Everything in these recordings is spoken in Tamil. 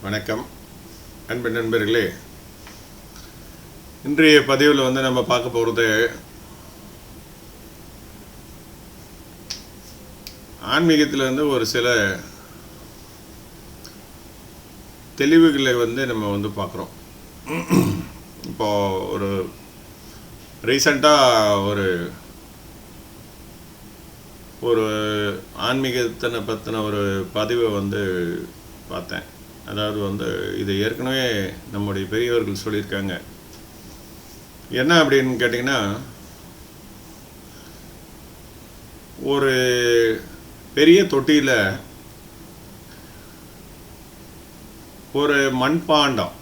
வணக்கம் அன்பு நண்பர்களே. இன்றைய பதிவில் நம்ம பார்க்க போகிறது ஆன்மீகத்தில் ஒரு சில தெளிவுகளை நம்ம பார்க்குறோம். இப்போது ஒரு ரீசண்டாக ஒரு ஆன்மீகத்தினை பற்றின ஒரு பதிவை பார்த்தேன். அதாவது இது ஏற்கனவே நம்முடைய பெரியவர்கள் சொல்லியிருக்காங்க. என்ன அப்படின்னு கேட்டிங்கன்னா, ஒரு பெரிய தொட்டியில் ஒரு மண்பாண்டம்,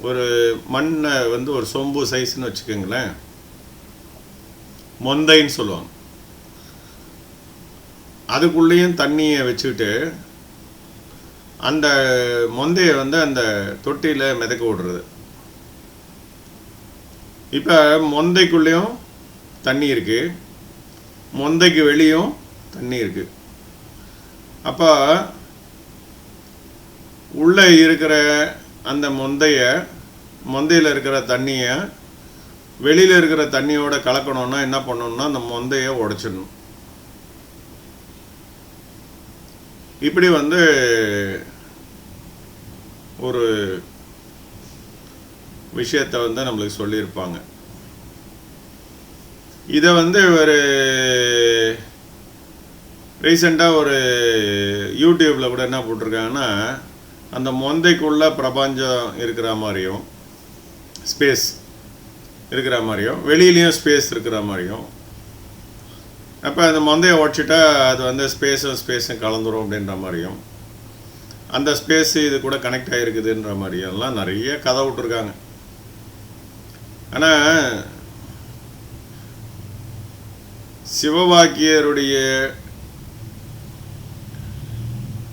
ஒரு மண்ணை ஒரு சொம்பு சைஸ்ன்னு வச்சுக்கோங்களேன், மொந்தைன்னு சொல்லுவாங்க. அதுக்குள்ளேயும் தண்ணியை வச்சுக்கிட்டு அந்த மொந்தையை அந்த தொட்டியில் மிதக்க விடுறது. இப்போ மொந்தைக்குள்ளேயும் தண்ணி இருக்குது, மொந்தைக்கு வெளியும் தண்ணி இருக்குது. அப்போ உள்ளே இருக்கிற அந்த மொந்தையில் இருக்கிற தண்ணியை வெளியில் இருக்கிற தண்ணியோட கலக்கணும்னா என்ன பண்ணணும்னா அந்த மொந்தையை உடைச்சிடணும். இப்படி ஒரு விஷயத்தை நம்மளுக்கு சொல்லியிருப்பாங்க. இதை ஒரு ரீசெண்டாக ஒரு யூடியூப்பில் கூட என்ன போட்டிருக்காங்கன்னா, அந்த மொந்தைக்குள்ள பிரபஞ்சம் இருக்கிற மாதிரியும் ஸ்பேஸ் இருக்கிற மாதிரியும் வெளியிலையும் ஸ்பேஸ் இருக்கிற மாதிரியும், அப்போ அந்த மொந்தையை உடச்சிட்டா அது ஸ்பேஸும் கலந்துரும் அப்படின்ற மாதிரியும், அந்த ஸ்பேஸு இது கூட கனெக்ட் ஆகிருக்குதுன்ற மாதிரியெல்லாம் நிறைய கதை விட்டுருக்காங்க. ஆனால் சிவவாக்கியருடைய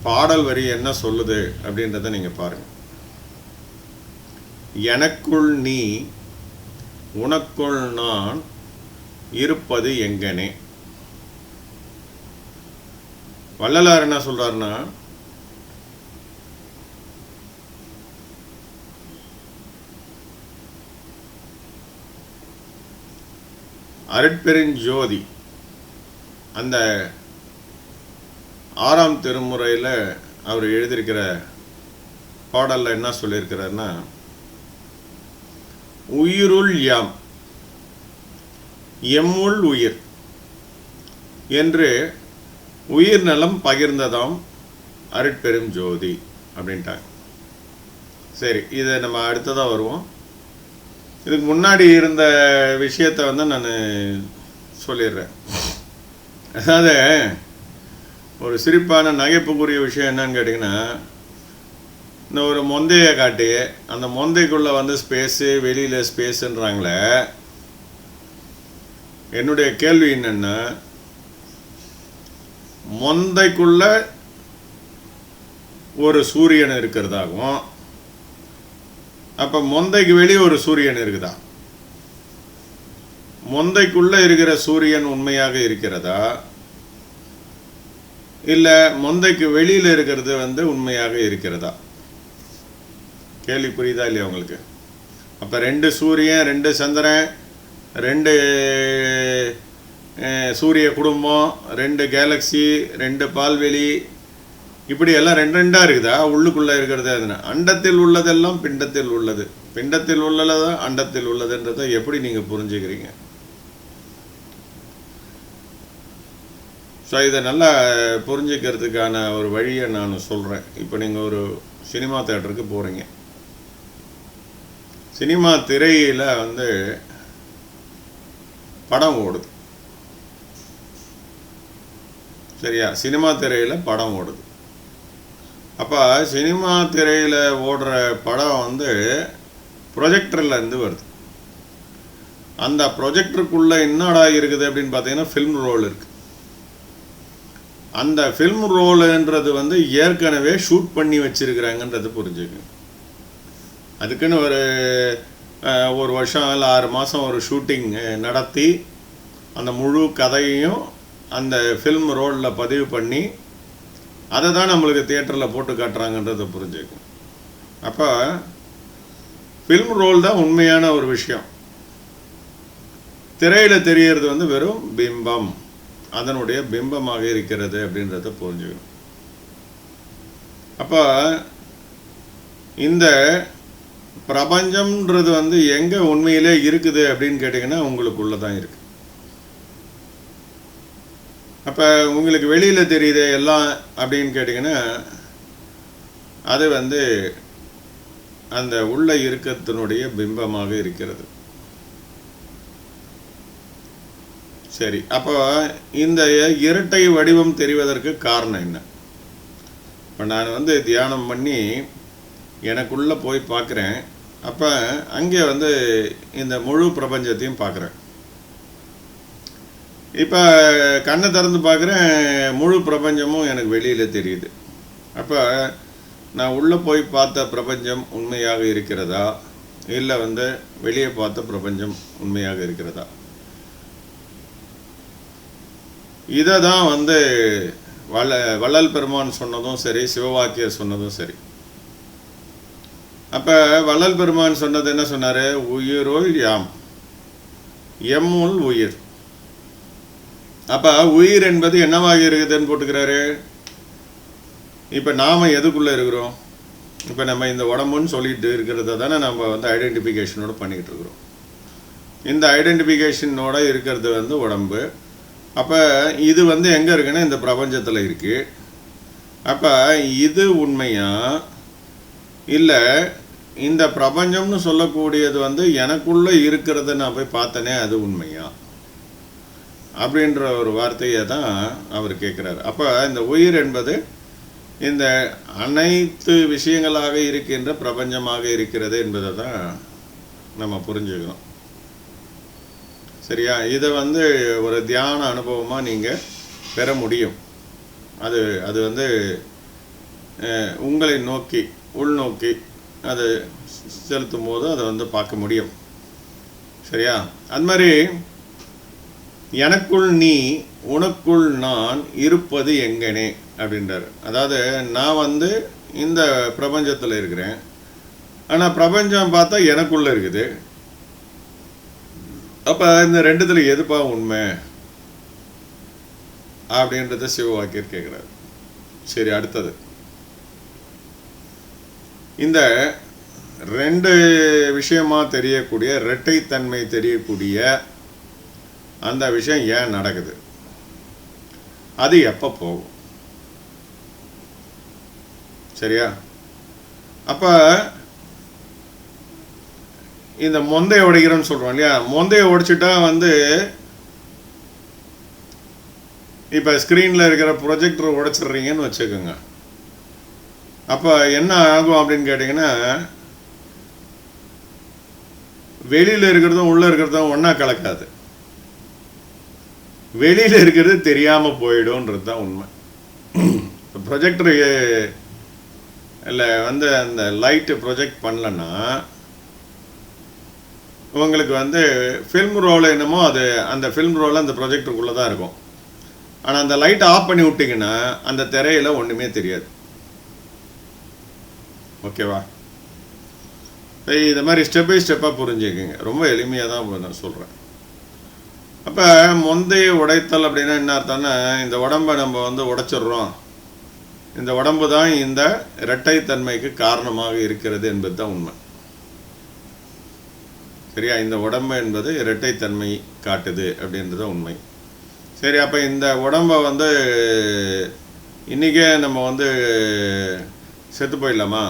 பாடல் வரி என்ன சொல்லுது அப்படின்றத நீங்கள் பாருங்கள். எனக்குள் நீ உனக்குள் நான் இருப்பது எங்கனே. வள்ளலார் என்ன சொல்றாருன்னா, அருட்பெருஞ்சோதி அந்த 6ஆம் திருமுறையில் அவர் எழுதியிருக்கிற பாடலில் என்ன சொல்லியிருக்கிறார்னா, உயிருள் யாம் எம்முள் உயிர் என்று உயிர் நலம் பகிர்ந்ததாம் அருட்பெரும் ஜோதி அப்படின்ட்டாங்க. சரி, இதை நம்ம அடுத்ததாக வருவோம். இதுக்கு முன்னாடி இருந்த விஷயத்தை நான் சொல்லிடுறேன். அதாவது ஒரு சிரிப்பான நகைப்புக்குரிய விஷயம் என்னன்னு கேட்டிங்கன்னா, இந்த ஒரு மொந்தையை காட்டி அந்த மொந்தைக்குள்ளே ஸ்பேஸு வெளியில் ஸ்பேஸுன்றாங்களே. என்னுடைய கேள்வி என்னென்னா, மொந்தைக்குள்ள ஒரு சூரியன் இருக்கிறதாகவும், அப்போ மொந்தைக்கு வெளியே ஒரு சூரியன் இருக்குதா? மொந்தைக்குள்ள இருக்கிற சூரியன் உண்மையாக இருக்கிறதா, இல்லை மொந்தைக்கு வெளியில் இருக்கிறது உண்மையாக இருக்கிறதா? கேள்வி புரியுதா இல்லையா உங்களுக்கு? அப்போ 2 சூரியன், 2 சந்திரன், 2 சூரிய குடும்பம், 2 கேலக்ஸி, 2 பால்வெளி, இப்படி எல்லாம் 2 இருக்குதா? உள்ளுக்குள்ளே இருக்கிறது அதுனா அண்டத்தில் உள்ளதெல்லாம் பிண்டத்தில் உள்ளது, பிண்டத்தில் உள்ளதான் அண்டத்தில் உள்ளதுன்றதை எப்படி நீங்கள் புரிஞ்சுக்கிறீங்க? ஸோ இதை நல்லா புரிஞ்சுக்கிறதுக்கான ஒரு வழியை நான் சொல்கிறேன். இப்போ நீங்கள் ஒரு சினிமா தேட்டருக்கு போகிறீங்க. சினிமா திரையில் படம் ஓடுது. சரியா? சினிமா திரையில் படம் ஓடுது. அப்போ சினிமா திரையில் ஓடுற படம் ப்ரொஜெக்டர்லேருந்து வருது. அந்த ப்ரொஜெக்டருக்குள்ளே என்னடா இருக்குது அப்படின்னு பார்த்தீங்கன்னா ஃபில்ம் ரோல் இருக்குது. அந்த ஃபில்ம் ரோலுன்றது ஏற்கனவே ஷூட் பண்ணி வச்சுருக்கிறாங்கன்றது புரிஞ்சுக்கணும். அதுக்குன்னு ஒரு வருஷம் இல்லை 6 மாதம் ஒரு ஷூட்டிங் நடத்தி அந்த முழு கதையையும் அந்த ஃபில்ம் ரோலில் பதிவு பண்ணி அதை தான் நம்மளுக்கு தியேட்டரில் போட்டு காட்டுறாங்கன்றதை புரிஞ்சுக்கணும். அப்போ ஃபில்ம் ரோல் தான் உண்மையான ஒரு விஷயம். திரையில் தெரியறது வந்து வெறும் பிம்பம், அதனுடைய பிம்பமாக இருக்கிறது அப்படின்றத புரிஞ்சுக்கணும். அப்போ இந்த பிரபஞ்சம்ன்றது வந்து எங்கே உண்மையிலே இருக்குது அப்படின்னு கேட்டிங்கன்னா உங்களுக்குள்ளே தான் இருக்குது. அப்போ உங்களுக்கு வெளியில் தெரியுது எல்லாம் அப்படின்னு கேட்டிங்கன்னா அது வந்து அந்த உள்ள இருக்கிறதுனுடைய பிம்பமாக இருக்கிறது. சரி, அப்போ இந்த இரட்டை வடிவம் தெரிவதற்கு காரணம் என்ன? இப்போ நான் வந்து தியானம் பண்ணி எனக்குள்ளே போய் பார்க்குறேன். அப்போ அங்கே வந்து இந்த முழு பிரபஞ்சத்தையும் பார்க்குறேன். இப்போ கண்ணை திறந்து பார்க்குறேன், முழு பிரபஞ்சமும் எனக்கு வெளியில் தெரியுது. அப்போ நான் உள்ளே போய் பார்த்த பிரபஞ்சம் உண்மையாக இருக்கிறதா, இல்லை வந்து வெளியே பார்த்த பிரபஞ்சம் உண்மையாக இருக்கிறதா? இதை தான் வந்து வள்ளல் பெருமான் சொன்னதும் சரி, சிவவாக்கியர் சொன்னதும் சரி. அப்போ வள்ளல் பெருமான் சொன்னது என்ன சொன்னார்? உயிருள் யாம், எம்முள் உயிர். அப்போ உயிர் என்பது என்னவாக இருக்குதுன்னு போட்டுக்கிறாரு. இப்போ நாம் எதுக்குள்ளே இருக்கிறோம்? இப்போ நம்ம இந்த உடம்புன்னு சொல்லிட்டு இருக்கிறத தானே நம்ம வந்து ஐடென்டிஃபிகேஷனோட பண்ணிக்கிட்டு இருக்கிறோம். இந்த ஐடென்டிஃபிகேஷனோட இருக்கிறது வந்து உடம்பு. அப்போ இது வந்து எங்கே இருக்குன்னா இந்த பிரபஞ்சத்தில் இருக்குது. அப்போ இது உண்மையா, இல்லை இந்த பிரபஞ்சம்னு சொல்லக்கூடியது வந்து எனக்குள்ளே இருக்கிறத நான் போய் பார்த்தனே அது உண்மையா அப்படின்ற ஒரு வார்த்தையை தான் அவர் கேட்குறாரு. அப்போ இந்த உயிர் என்பது இந்த அனைத்து விஷயங்களாக இருக்கின்ற பிரபஞ்சமாக இருக்கிறது என்பதை தான் நம்ம புரிஞ்சுக்கணும். சரியா? இதை வந்து ஒரு தியான அனுபவமாக நீங்கள் பெற முடியும். அது வந்து உங்களை நோக்கி உள்நோக்கி அது செலுத்தும் போது அதை வந்து பார்க்க முடியும். சரியா? அது மாதிரி எனக்குள் நீ உனக்குள் நான் இருப்பது எங்கனே அப்படின்றார். அதாவது நான் வந்து இந்த பிரபஞ்சத்தில் இருக்கிறேன், ஆனால் பிரபஞ்சம் பார்த்தா எனக்குள்ளே இருக்குது. அப்போ இந்த ரெண்டுத்தில் எதுப்பா உண்மை அப்படின்றத சிவவாக்கியர் கேட்குறாரு. சரி, அடுத்தது இந்த ரெண்டு விஷயமா தெரியக்கூடிய இரட்டைத்தன்மை தெரியக்கூடிய அந்த விஷயம் ஏன் நடக்குது? அது எப்போ போகும்? சரியா? அப்போ இந்த மொந்தையை உடைக்கிறோன்னு சொல்கிறோம் இல்லையா? மொந்தையை உடைச்சிட்டா வந்து இப்போ ஸ்க்ரீனில் இருக்கிற ப்ரொஜெக்டரை உடைச்சிட்றீங்கன்னு வச்சுக்கோங்க. அப்போ என்ன ஆகும் அப்படின்னு கேட்டிங்கன்னா, வெளியில் இருக்கிறதும் உள்ளே இருக்கிறதும் ஒன்றா கலக்காது. வெளியில் இருக்கிறது தெரியாமல் போயிடும்ன்றது தான் உண்மை. ப்ரொஜெக்டரு இல்லை வந்து அந்த லைட்டு ப்ரொஜெக்ட் பண்ணலன்னா உங்களுக்கு வந்து ஃபில்ம் ரோல் என்னமோ அது அந்த ஃபில்ம் ரோல் அந்த ப்ரொஜெக்டருக்குள்ளே தான் இருக்கும். ஆனால் அந்த லைட்டை ஆஃப் பண்ணி விட்டிங்கன்னா அந்த திரையில் ஒன்றுமே தெரியாது. ஓகேவா? இந்த மாதிரி ஸ்டெப் பை ஸ்டெப்பாக புரிஞ்சுக்குங்க. ரொம்ப எளிமையாக தான் நான் சொல்கிறேன். அப்போ முந்தைய உடைத்தல் அப்படின்னா என்ன அர்த்தம்னா, இந்த உடம்பை நம்ம வந்து உடைச்சிட்றோம், இந்த உடம்பு தான் இந்த இரட்டைத்தன்மைக்கு காரணமாக இருக்கிறது என்பது தான் உண்மை. சரியா? இந்த உடம்பு என்பது இரட்டைத்தன்மை காட்டுது அப்படின்றது உண்மை. சரி, அப்போ இந்த உடம்பை வந்து இன்றைக்கே நம்ம வந்து செத்து போயிடலாமா?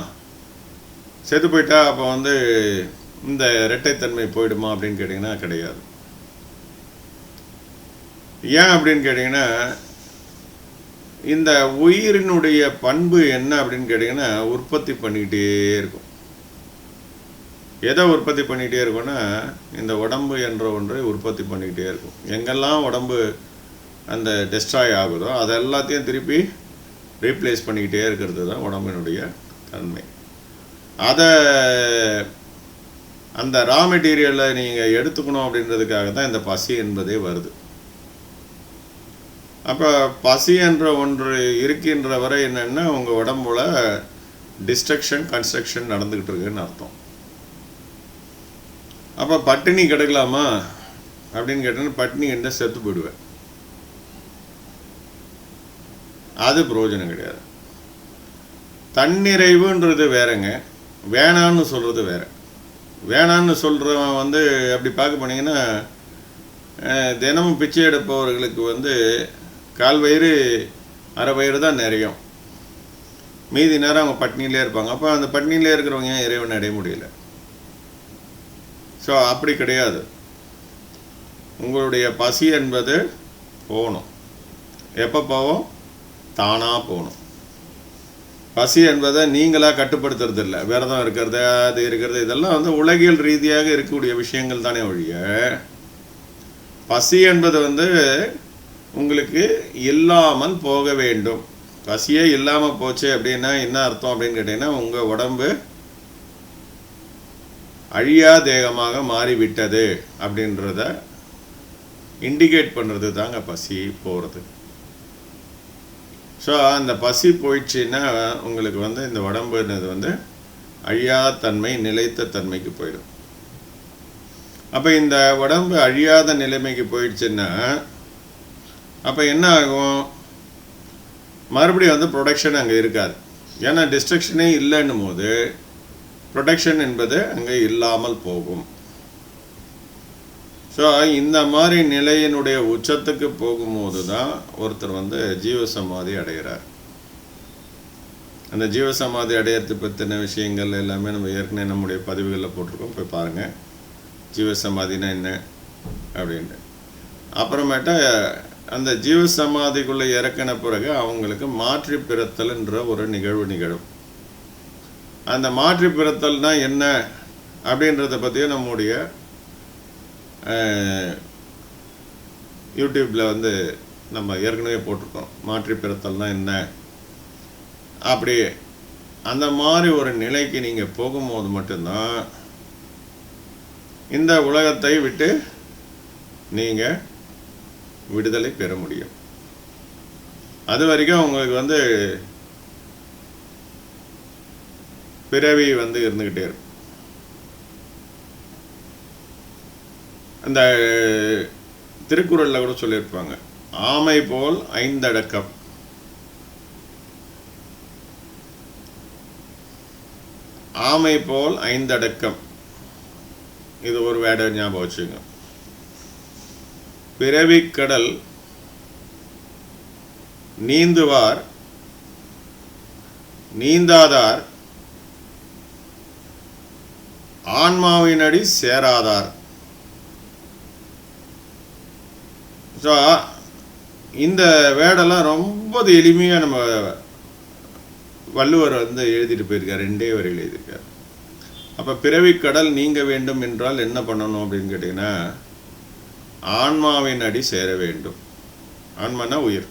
செத்து போயிட்டா அப்போ வந்து இந்த இரட்டைத்தன்மை போயிடுமா அப்படின்னு கேட்டிங்கன்னா கிடையாது. ஏன் அப்படின்னு கேட்டிங்கன்னா, இந்த உயிரினுடைய பண்பு என்ன அப்படின்னு கேட்டிங்கன்னா உற்பத்தி பண்ணிக்கிட்டே இருக்கும். எதை உற்பத்தி பண்ணிக்கிட்டே இருக்கும்னா இந்த உடம்பு என்ற ஒன்றை உற்பத்தி பண்ணிக்கிட்டே இருக்கும். எங்கெல்லாம் உடம்பு அந்த டெஸ்ட்ராய் ஆகுதோ அதை எல்லாத்தையும் திருப்பி ரீப்ளேஸ் பண்ணிக்கிட்டே இருக்கிறது தான் உடம்பினுடைய தன்மை. அதை அந்த ரா மெட்டீரியலை நீங்கள் எடுத்துக்கணும் அப்படின்றதுக்காக தான் இந்த பசி என்பதே வருது. அப்போ பசி என்ற ஒன்று இருக்கின்ற வரை என்னென்னா உங்கள் உடம்புல டிஸ்ட்ரக்ஷன் கன்ஸ்ட்ரக்ஷன் நடந்துக்கிட்டு இருக்குன்னு அர்த்தம். அப்போ பட்டினி கிடக்கலாமா அப்படின்னு கேட்டேன்னா பட்டினி என்ன செத்து போயிடுவேன். அது பிரயோஜனம் கிடையாது. தன்னிறைவுன்றது வேறங்க, வேணான்னு சொல்கிறது வேற. வேணான்னு சொல்கிறவன் வந்து அப்படி பார்க்க போனீங்கன்னா தினமும் பிச்சை எடுப்பவர்களுக்கு வந்து கால் வயிறு அரை வயிறு தான் நிறையும், மீதி நேரம் அவங்க பட்னியிலே இருப்பாங்க. அப்போ அந்த பட்னியிலே இருக்கிறவங்க ஏன் இறைவனை அடைய முடியல? ஸோ அப்படி கிடையாது. உங்களுடைய பசி என்பது போகணும். எப்போ போவோம்? தானாக போகணும். பசி என்பதை நீங்களாக கட்டுப்படுத்துறது இல்லை. விரதம் இருக்கிறது, அது இருக்கிறது, இதெல்லாம் வந்து உலகியல் ரீதியாக இருக்கக்கூடிய விஷயங்கள் தானே ஒழிய, பசி என்பது வந்து உங்களுக்கு இல்லாமல் போக வேண்டும். பசியே இல்லாமல் போச்சு அப்படின்னா என்ன அர்த்தம் அப்படின்னு கேட்டிங்கன்னா, உங்கள் உடம்பு அழியா தேகமாக மாறிவிட்டது அப்படின்றத இண்டிகேட் பண்ணுறது தாங்க பசி போகிறது. ஸோ அந்த பசி போயிடுச்சுன்னா உங்களுக்கு வந்து இந்த உடம்புன்றது வந்து அழியாத தன்மை, நிலைத்த தன்மைக்கு போயிடும். அப்போ இந்த உடம்பு அழியாத நிலைமைக்கு போயிடுச்சுன்னா அப்போ என்ன ஆகும்? மறுபடியும் வந்து ப்ரொடக்ஷன் அங்கே இருக்காது. ஏன்னா டிஸ்ட்ரக்ஷனே இல்லைன்னும் போது ப்ரொடக்ஷன் என்பது அங்கே இல்லாமல் போகும். ஸோ இந்த மாதிரி நிலையினுடைய உச்சத்துக்கு போகும்போது தான் ஒருத்தர் வந்து ஜீவசமாதி அடைகிறார். அந்த ஜீவசமாதி அடையிறது பற்றின விஷயங்கள் எல்லாமே நம்ம ஏற்கனவே நம்முடைய பதிவுகளில் போட்டிருக்கோம், போய் பாருங்கள். ஜீவசமாதினா என்ன அப்படின்ட்டு. அப்புறமேட்டா அந்த ஜீவசமாதிக்குள்ளே இறக்கின பிறகு அவங்களுக்கு மாற்றி பிறத்தல்ன்ற ஒரு நிகழ்வு நிகழும். அந்த மாற்றி பிறத்தல்னா என்ன அப்படின்றத பற்றியும் நம்முடைய யூடியூப்பில் வந்து நம்ம ஏற்கனவே போட்டிருக்கோம். மாற்றி பிறத்தல்னா என்ன அப்படி அந்த மாதிரி ஒரு நிலைக்கு நீங்கள் போகும்போது மட்டும்தான் இந்த உலகத்தை விட்டு நீங்கள் விடுதலை பெற முடியும். அது வரைக்கும் உங்களுக்கு வந்து பிறவி வந்து இருந்துக்கிட்டே இருக்கும். அந்த திருக்குறளில் கூட சொல்லியிருப்பாங்க, ஆமை போல் ஐந்தடக்கம். ஆமை போல் ஐந்தடக்கம், இது ஒரு வேட ஞாபகம் வச்சுங்க. பிறவிக்கடல் நீந்துவார் நீந்தாதார், ஆன்மாவினடி சேராதார். ஸோ இந்த வேடெல்லாம் ரொம்ப எளிமையாக நம்ம வள்ளுவர் வந்து எழுதிட்டு போயிருக்கார், 2 வரிகள் எழுதியிருக்கார். அப்போ பிறவிக்கடல் நீங்க வேண்டும் என்றால் என்ன பண்ணணும் அப்படின்னு கேட்டிங்கன்னா, ஆன்மாவின் அடி சேர வேண்டும். ஆன்மானா உயிர்,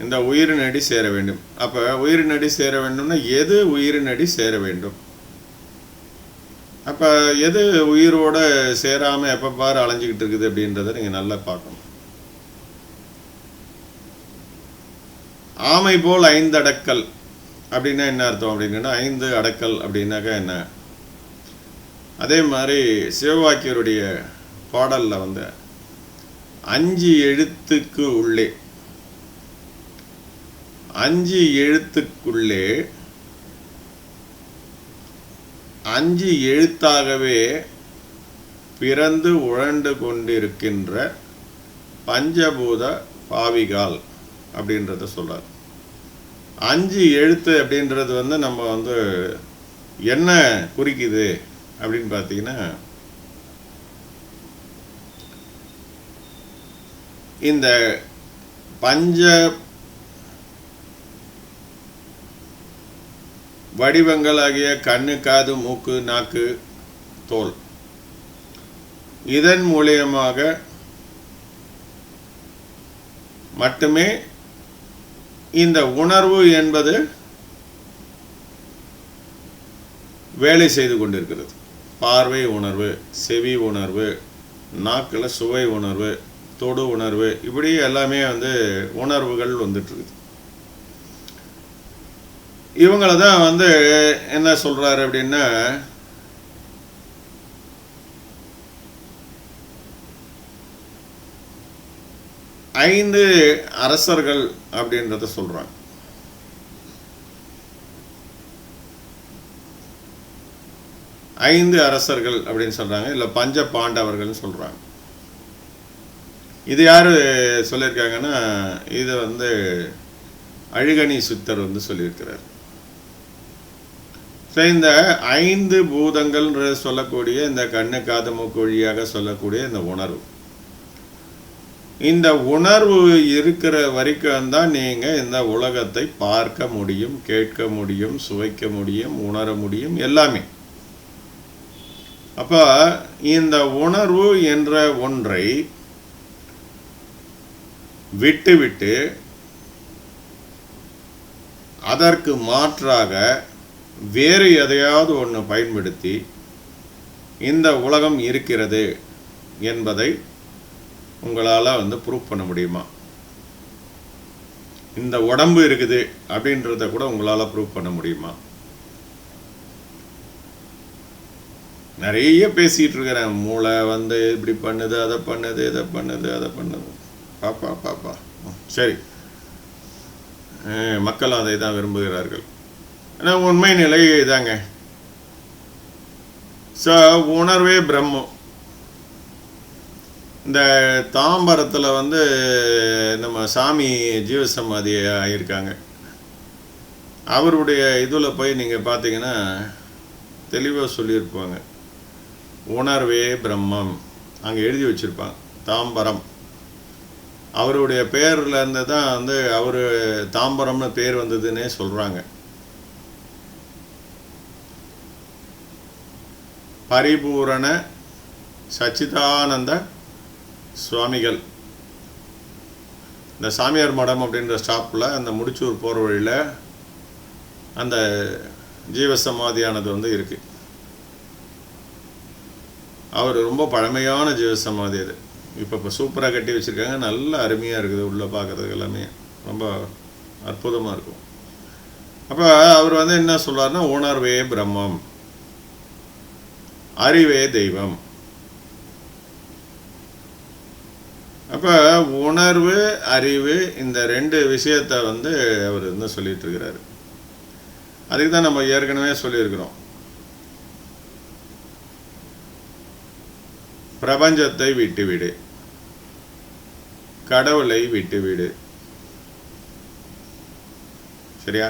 இந்த உயிரின் அடி சேர வேண்டும். அப்போ உயிரின் அடி சேர வேண்டும்னா எது உயிரின் அடி சேர வேண்டும்? அப்போ எது உயிரோட சேராமல் எப்போ பாரு அலைஞ்சிக்கிட்டு இருக்குது அப்படின்றத நீங்கள் நல்லா பார்க்கணும். ஆமை போல் 5 அடக்கல் அப்படின்னா என்ன அர்த்தம் அப்படின்னா, 5 அடக்கல் அப்படின்னாக்கா என்ன? அதே மாதிரி சிவவாக்கியருடைய பாடலில் வந்து 5 எழுத்துக்கு உள்ளே, 5 எழுத்துக்குள்ளே 5 எழுத்தாகவே பிறந்து உழண்டு கொண்டிருக்கின்ற பஞ்சபூத பாவிகால் அப்படின்றத சொல்றார். 5 எழுத்து அப்படின்றது வந்து நம்ம வந்து என்ன குறிக்குது அப்படின்னு பார்த்தீங்கன்னா, இந்த பஞ்ச வடிவங்களாகிய கண்ணு, காது, மூக்கு, நாக்கு, தோல், இதன் மூலியமாக மட்டுமே இந்த உணர்வு என்பது வேலை செய்து கொண்டிருக்கிறது. பார்வை உணர்வு, செவி உணர்வு, நாக்கில் சுவை உணர்வு, தொடு உணர்வு, இப்படி எல்லாமே வந்து உணர்வுகள் வந்துட்டு இருக்குது. இவங்கள தான் வந்து என்ன சொல்கிறாரு அப்படின்னா, ஐந்து அரசர்கள் அப்படின்றத சொல்கிறாங்க. ஐந்து அரசர்கள் அப்படின்னு சொல்கிறாங்க, இல்லை பஞ்ச பாண்டவர்கள்னு சொல்கிறாங்க. இது யார் சொல்லியிருக்காங்கன்னா, இது வந்து அழுகணி சித்தர் வந்து சொல்லியிருக்கிறார். ஸோ இந்த ஐந்து பூதங்கள்ன்ற சொல்லக்கூடிய இந்த கண்ணு காது மூக்கு வழியாக சொல்லக்கூடிய இந்த உணர்வு, இந்த உணர்வு இருக்கிற வரைக்கும் தான் நீங்கள் இந்த உலகத்தை பார்க்க முடியும், கேட்க முடியும், சுவைக்க முடியும், உணர முடியும், எல்லாமே. அப்போ இந்த உணர்வு என்ற ஒன்றை விட்டுவிட்டு அதற்கு மாற்றாக வேறு எதையாவது ஒன்று பயன்படுத்தி இந்த உலகம் இருக்கிறது என்பதை உங்களால் வந்து ப்ரூவ் பண்ண முடியுமா? இந்த உடம்பு இருக்குது அப்படின்றத கூட உங்களால் ப்ரூவ் பண்ண முடியுமா? நிறைய பேசிகிட்டு இருக்கிறேன், மூளை வந்து இப்படி பண்ணுது, அதை பண்ணுது, இதை பண்ணுது, அதை பண்ணுது. பாப்பா பாப்பா சரி, மக்கள் அதை தான் விரும்புகிறார்கள். ஆனால் உண்மை நிலை இதாங்க. ஸோ உணர்வே பிரம்மம். இந்த தாம்பரத்தில் வந்து நம்ம சாமி ஜீவசமாதி ஆகியிருக்காங்க. அவருடைய இதில் போய் நீங்கள் பார்த்தீங்கன்னா தெளிவாக சொல்லியிருப்பாங்க, உணர்வே பிரம்மம் அங்கே எழுதி வச்சுருப்பாங்க. தாம்பரம் அவருடைய பேர்லேருந்து தான் வந்து அவர் தாம்பரம்னு பேர் வந்ததுன்னே சொல்கிறாங்க. பரிபூரண சச்சிதானந்த சுவாமிகள் இந்த சாமியார் மடம் அப்படின்ற ஸ்டாப்பில் அந்த முடிச்சூர் போகிற வழியில் அந்த ஜீவசமாதியானது வந்து இருக்குது. அவர் ரொம்ப பழமையான ஜீவசமாதி அது. இப்போ சூப்பராக கட்டி வச்சுருக்காங்க, நல்ல அருமையாக இருக்குது, உள்ளே பார்க்குறதுக்கு எல்லாமே ரொம்ப அற்புதமாக இருக்கும். அப்போ அவர் வந்து என்ன சொல்கிறாருன்னா, உணர்வே பிரம்மம், அறிவே தெய்வம். அப்போ உணர்வு அறிவு இந்த ரெண்டு விஷயத்தை வந்து அவர் வந்து சொல்லிட்டு இருக்கிறாரு. அதுக்கு தான் நம்ம ஏற்கனவே சொல்லியிருக்கிறோம், பிரபஞ்சத்தை விட்டுவிடு, கடவுளை விட்டுவிடு. சரியா?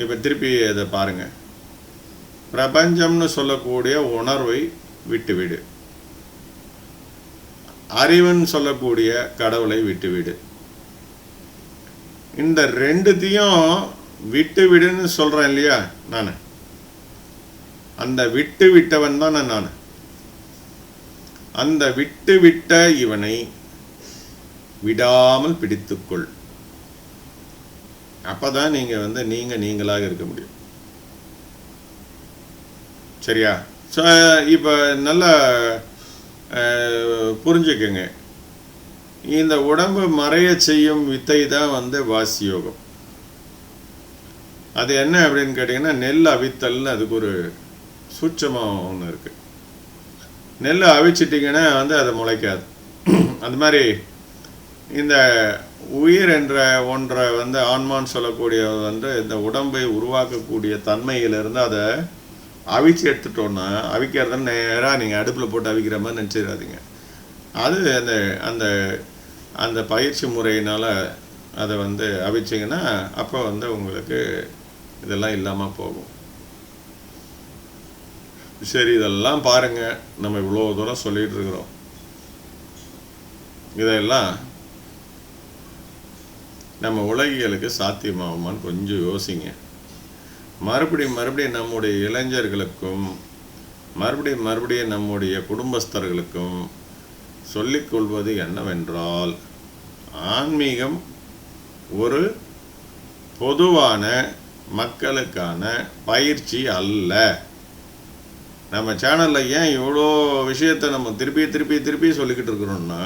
இப்போ திருப்பி அதை பாருங்க, பிரபஞ்சம்னு சொல்லக்கூடிய உணர்வை விட்டுவிடு, அறிவுன்னு சொல்லக்கூடிய கடவுளை விட்டுவிடு. இந்த ரெண்டுத்தையும் விட்டுவிடுன்னு சொல்கிறேன் இல்லையா நான், அந்த விட்டு விட்டவன் தான் நான். அந்த விட்டு விட்ட இவனை விடாமல் பிடித்துக்கொள். அப்பதான் நீங்க வந்து நீங்களாக இருக்க முடியும். சரியா? ஸோ இப்போ நல்லா புரிஞ்சுக்கங்க, இந்த உடம்பு மறைய செய்யும் வித்தை தான் வந்து வாசியோகம். அது என்ன அப்படின்னு கேட்டிங்கன்னா, நெல் அவித்தல்னு அதுக்கு ஒரு சூட்சமாக ஒன்று இருக்குது. நெல் அவிச்சிட்டிங்கன்னா வந்து அது முளைக்காது. அந்த மாதிரி இந்த உயிர் என்ற ஒன்றை வந்து ஆன்மான்னு சொல்லக்கூடிய வந்து இந்த உடம்பை உருவாக்கக்கூடிய தன்மையிலிருந்து அதை அவிச்சு எடுத்துட்டோன்னா, அவிக்கிறத நேராக நீங்கள் அடுப்பில் போட்டு அவிக்கிற மாதிரி நினச்சிடாதீங்க. அது அந்த அந்த அந்த பயிற்சி முறையினால் அதை வந்து அவிச்சிங்கன்னா அப்போ வந்து உங்களுக்கு இதெல்லாம் இல்லாமல் போகும். சரி, இதெல்லாம் பாருங்கள், நம்ம இவ்வளோ தூரம் சொல்லிகிட்டு இருக்கிறோம். இதெல்லாம் நம்ம உலகியலுக்கு சாத்தியமாகுமான்னு கொஞ்சம் யோசிங்க. மறுபடியும் நம்முடைய இளைஞர்களுக்கும் மறுபடியும் நம்முடைய குடும்பஸ்தர்களுக்கும் சொல்லிக்கொள்வது என்னவென்றால், ஆன்மீகம் ஒரு பொதுவான மக்களுக்கான பயிற்சி அல்ல. நம்ம சேனலில் ஏன் இவ்வளோ விஷயத்தை நம்ம திருப்பி சொல்லிக்கிட்டு இருக்கிறோம்னா,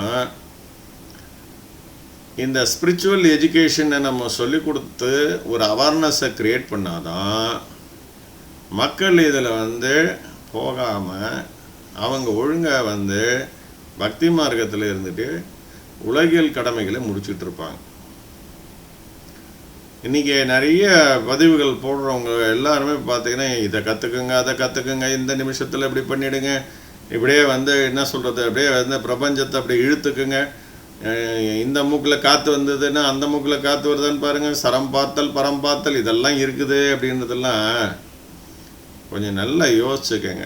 இந்த ஸ்பிரிச்சுவல் எஜுகேஷனை நம்ம சொல்லி கொடுத்து ஒரு அவேர்னஸை க்ரியேட் பண்ணாதான் மக்கள் இதில் போகாமல் அவங்க ஒழுங்காக பக்தி மார்க்கத்தில் இருந்துட்டு உலகியல் கடமைகளை முடிச்சுட்டு இருப்பாங்க. இன்றைக்கி நிறைய பதிவுகள் போடுறவங்க எல்லாருமே பார்த்திங்கன்னா இதை கற்றுக்குங்க, அதை கற்றுக்குங்க, இந்த நிமிஷத்தில் இப்படி பண்ணிவிடுங்க, இப்படியே என்ன சொல்கிறது, அப்படியே பிரபஞ்சத்தை அப்படி இழுத்துக்குங்க, இந்த மூக்கில் காற்று வந்ததுன்னா அந்த மூக்கில் காற்று வருதான்னு பாருங்கள், சரம் பார்த்தல் பரம் பார்த்தல் இதெல்லாம் இருக்குது அப்படின்றதெல்லாம் கொஞ்சம் நல்லா யோசிச்சுக்கங்க.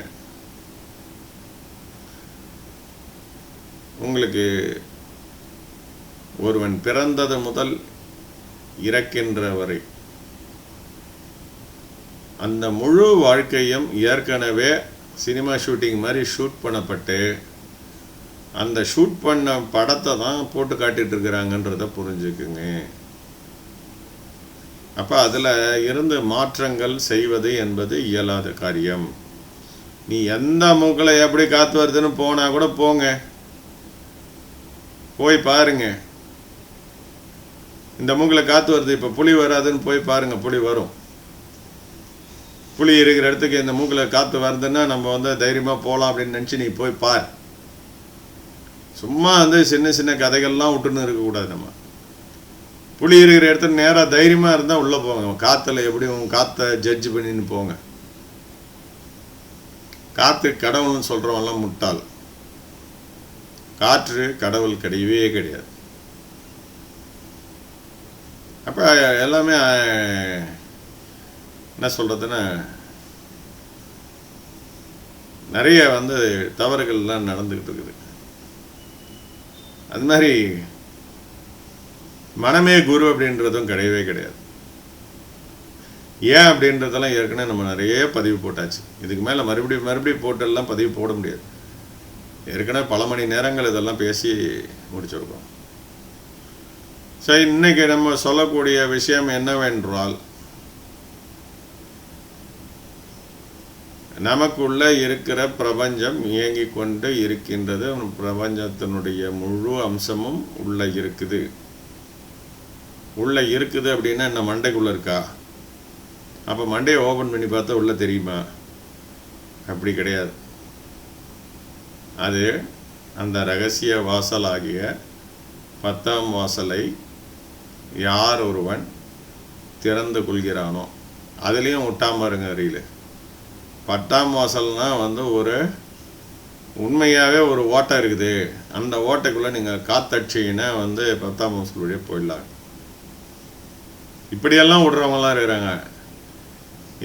உங்களுக்கு ஒருவன் பிறந்தது முதல் இறக்கின்ற வரை அந்த முழு வாழ்க்கையும் ஏற்கனவே சினிமா ஷூட்டிங் மாதிரி ஷூட் பண்ணப்பட்டு அந்த ஷூட் பண்ண படத்தை தான் போட்டு காட்டிகிட்டு இருக்கிறாங்கன்றதை புரிஞ்சுக்குங்க. அப்போ அதில் இருந்து மாற்றங்கள் செய்வது என்பது இயலாத காரியம். நீ எந்த மூக்கில் எப்படி காற்று வருதுன்னு போனால் கூட போங்க, போய் பாருங்க. இந்த மூக்கில் காற்று வருது, இப்போ புலி வராதுன்னு போய் பாருங்கள், புலி வரும். புலி இருக்கிற இடத்துக்கு இந்த மூக்கில் காற்று வருதுன்னா நம்ம தைரியமாக போகலாம் அப்படின்னு நினச்சி நீ போய் பார். சும்மா சின்ன சின்ன கதைகள்லாம் விட்டுன்னு இருக்கக்கூடாது. நம்ம புலி இருக்கிற இடத்துல நேராக தைரியமாக இருந்தால் உள்ளே போங்க. காற்றுல எப்படியும் காற்றை ஜட்ஜ் பண்ணின்னு போங்க. காற்று கடவுள்னு சொல்கிறவங்களாம் முட்டாள். காற்று கடவுள் கிடையவே கிடையாது. அப்போ எல்லாமே என்ன சொல்கிறதுன்னா நிறைய தவறுகள்லாம் நடந்துக்கிட்டு இருக்குது. அது மாதிரி மனமே குரு அப்படின்றதும் கிடையவே கிடையாது. ஏன் அப்படின்றதெல்லாம் ஏற்கனவே நம்ம நிறைய பதிவு போட்டாச்சு. இதுக்கு மேலே மறுபடியும் போட்டெல்லாம் பதிவு போட முடியாது. ஏற்கனவே பல மணி நேரங்கள் இதெல்லாம் பேசி முடிச்சிருக்கோம். சரி, இன்னைக்கு நம்ம சொல்லக்கூடிய விஷயம் என்னவென்றால், நமக்குள்ள இருக்கிற பிரபஞ்சம் இயங்கிக் கொண்டு இருக்கின்றது. பிரபஞ்சத்தினுடைய முழு அம்சமும் உள்ள இருக்குது. உள்ள இருக்குது அப்படின்னா என்ன, மண்டைக்குள்ள இருக்கா? அப்போ மண்டையை ஓபன் பண்ணி பார்த்தா உள்ள தெரியுமா? அப்படி கிடையாது. அது அந்த ரகசிய வாசலாகிய 10ஆம் வாசலை யார் ஒருவன் திறந்து கொள்கிறானோ, அதுலேயும் விட்டாம இருங்க. அறியல 10ஆம் வாசல்னா ஒரு உண்மையாகவே ஒரு ஓட்டை இருக்குது. அந்த ஓட்டைக்குள்ளே நீங்கள் காத்தடிச்சிங்கன்னா 10ஆம் வாசல் வழியாக போயிடலாம். இப்படியெல்லாம் விடுறவங்களாம் இருக்கிறாங்க.